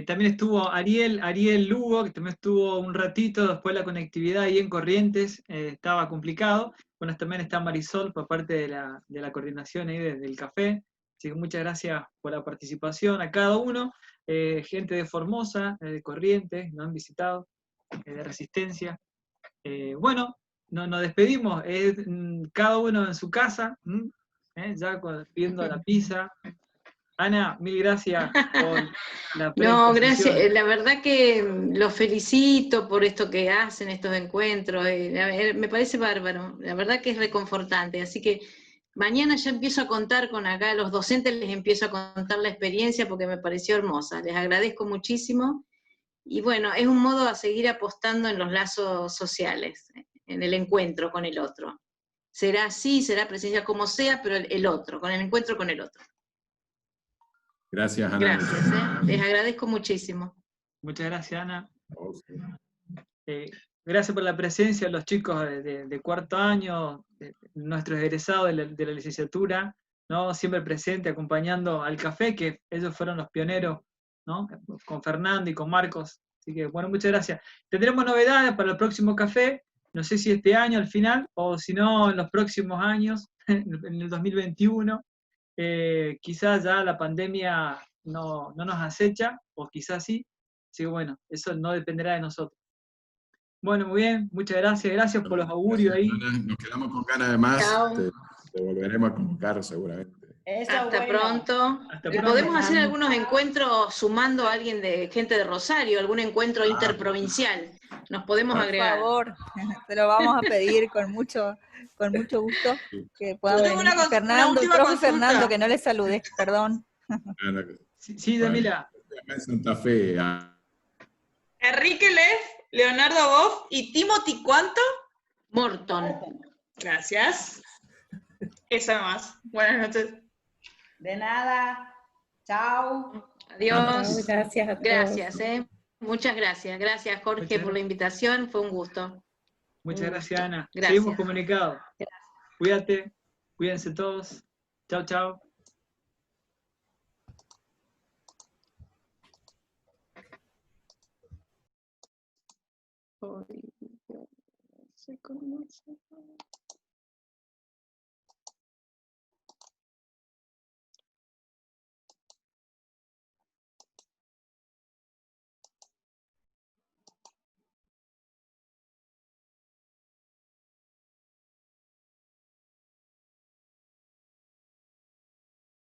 También estuvo Ariel Lugo, que también estuvo un ratito, después la conectividad ahí en Corrientes estaba complicado. Bueno, también está Marisol por parte de la coordinación ahí desde el café. Así que muchas gracias por la participación a cada uno. Gente de Formosa, de Corrientes, nos han visitado, de Resistencia. Bueno, nos despedimos, cada uno en su casa, ya viendo la pizza. Ana, mil gracias por la predisposición. No, gracias. La verdad que los felicito por esto que hacen, estos encuentros. Me parece bárbaro. La verdad que es reconfortante. Así que mañana ya empiezo a contar con acá, a los docentes les empiezo a contar la experiencia porque me pareció hermosa. Les agradezco muchísimo. Y bueno, es un modo a seguir apostando en los lazos sociales, en el encuentro con el otro. Será así, será presencia como sea, pero el otro, con el encuentro con el otro. Gracias, Ana. Gracias, les agradezco muchísimo. Muchas gracias, Ana. Gracias por la presencia de los chicos de cuarto año, nuestros egresados de la licenciatura, ¿no? Siempre presentes, acompañando al café, que ellos fueron los pioneros, ¿no? Con Fernando y con Marcos, Así que, bueno, muchas gracias. Tendremos novedades para el próximo café, no sé si este año al final, o si no, en los próximos años, en el 2021. Quizás ya la pandemia no nos acecha, o quizás sí. Así que bueno, eso no dependerá de nosotros. Bueno, muy bien, muchas gracias. Gracias por los augurios ahí. Nos quedamos con ganas de más. Chao. Te volveremos a convocar seguramente. Hasta pronto. Hasta Y pronto. podemos hacer algunos encuentros sumando a alguien de gente de Rosario, algún encuentro interprovincial. Nos podemos agregar. Por favor, te lo vamos a pedir con mucho gusto que puedan Yo tengo venir. una Fernando, el última profe consulta. Fernando, que no le salude, perdón. Sí, Damila. En Santa Fe. Enrique Leff, Leonardo Boff y Timothy, ¿cuánto? Morton. Gracias. Esa más. Buenas noches. De nada. Chao. Adiós. Gracias a todos. Gracias, muchas gracias. Gracias, Jorge, por la invitación. Fue un gusto. Muchas gracias, Ana. Gracias. Seguimos comunicados. Cuídate, cuídense todos. Chao, chao. No sé cómo hacerlo.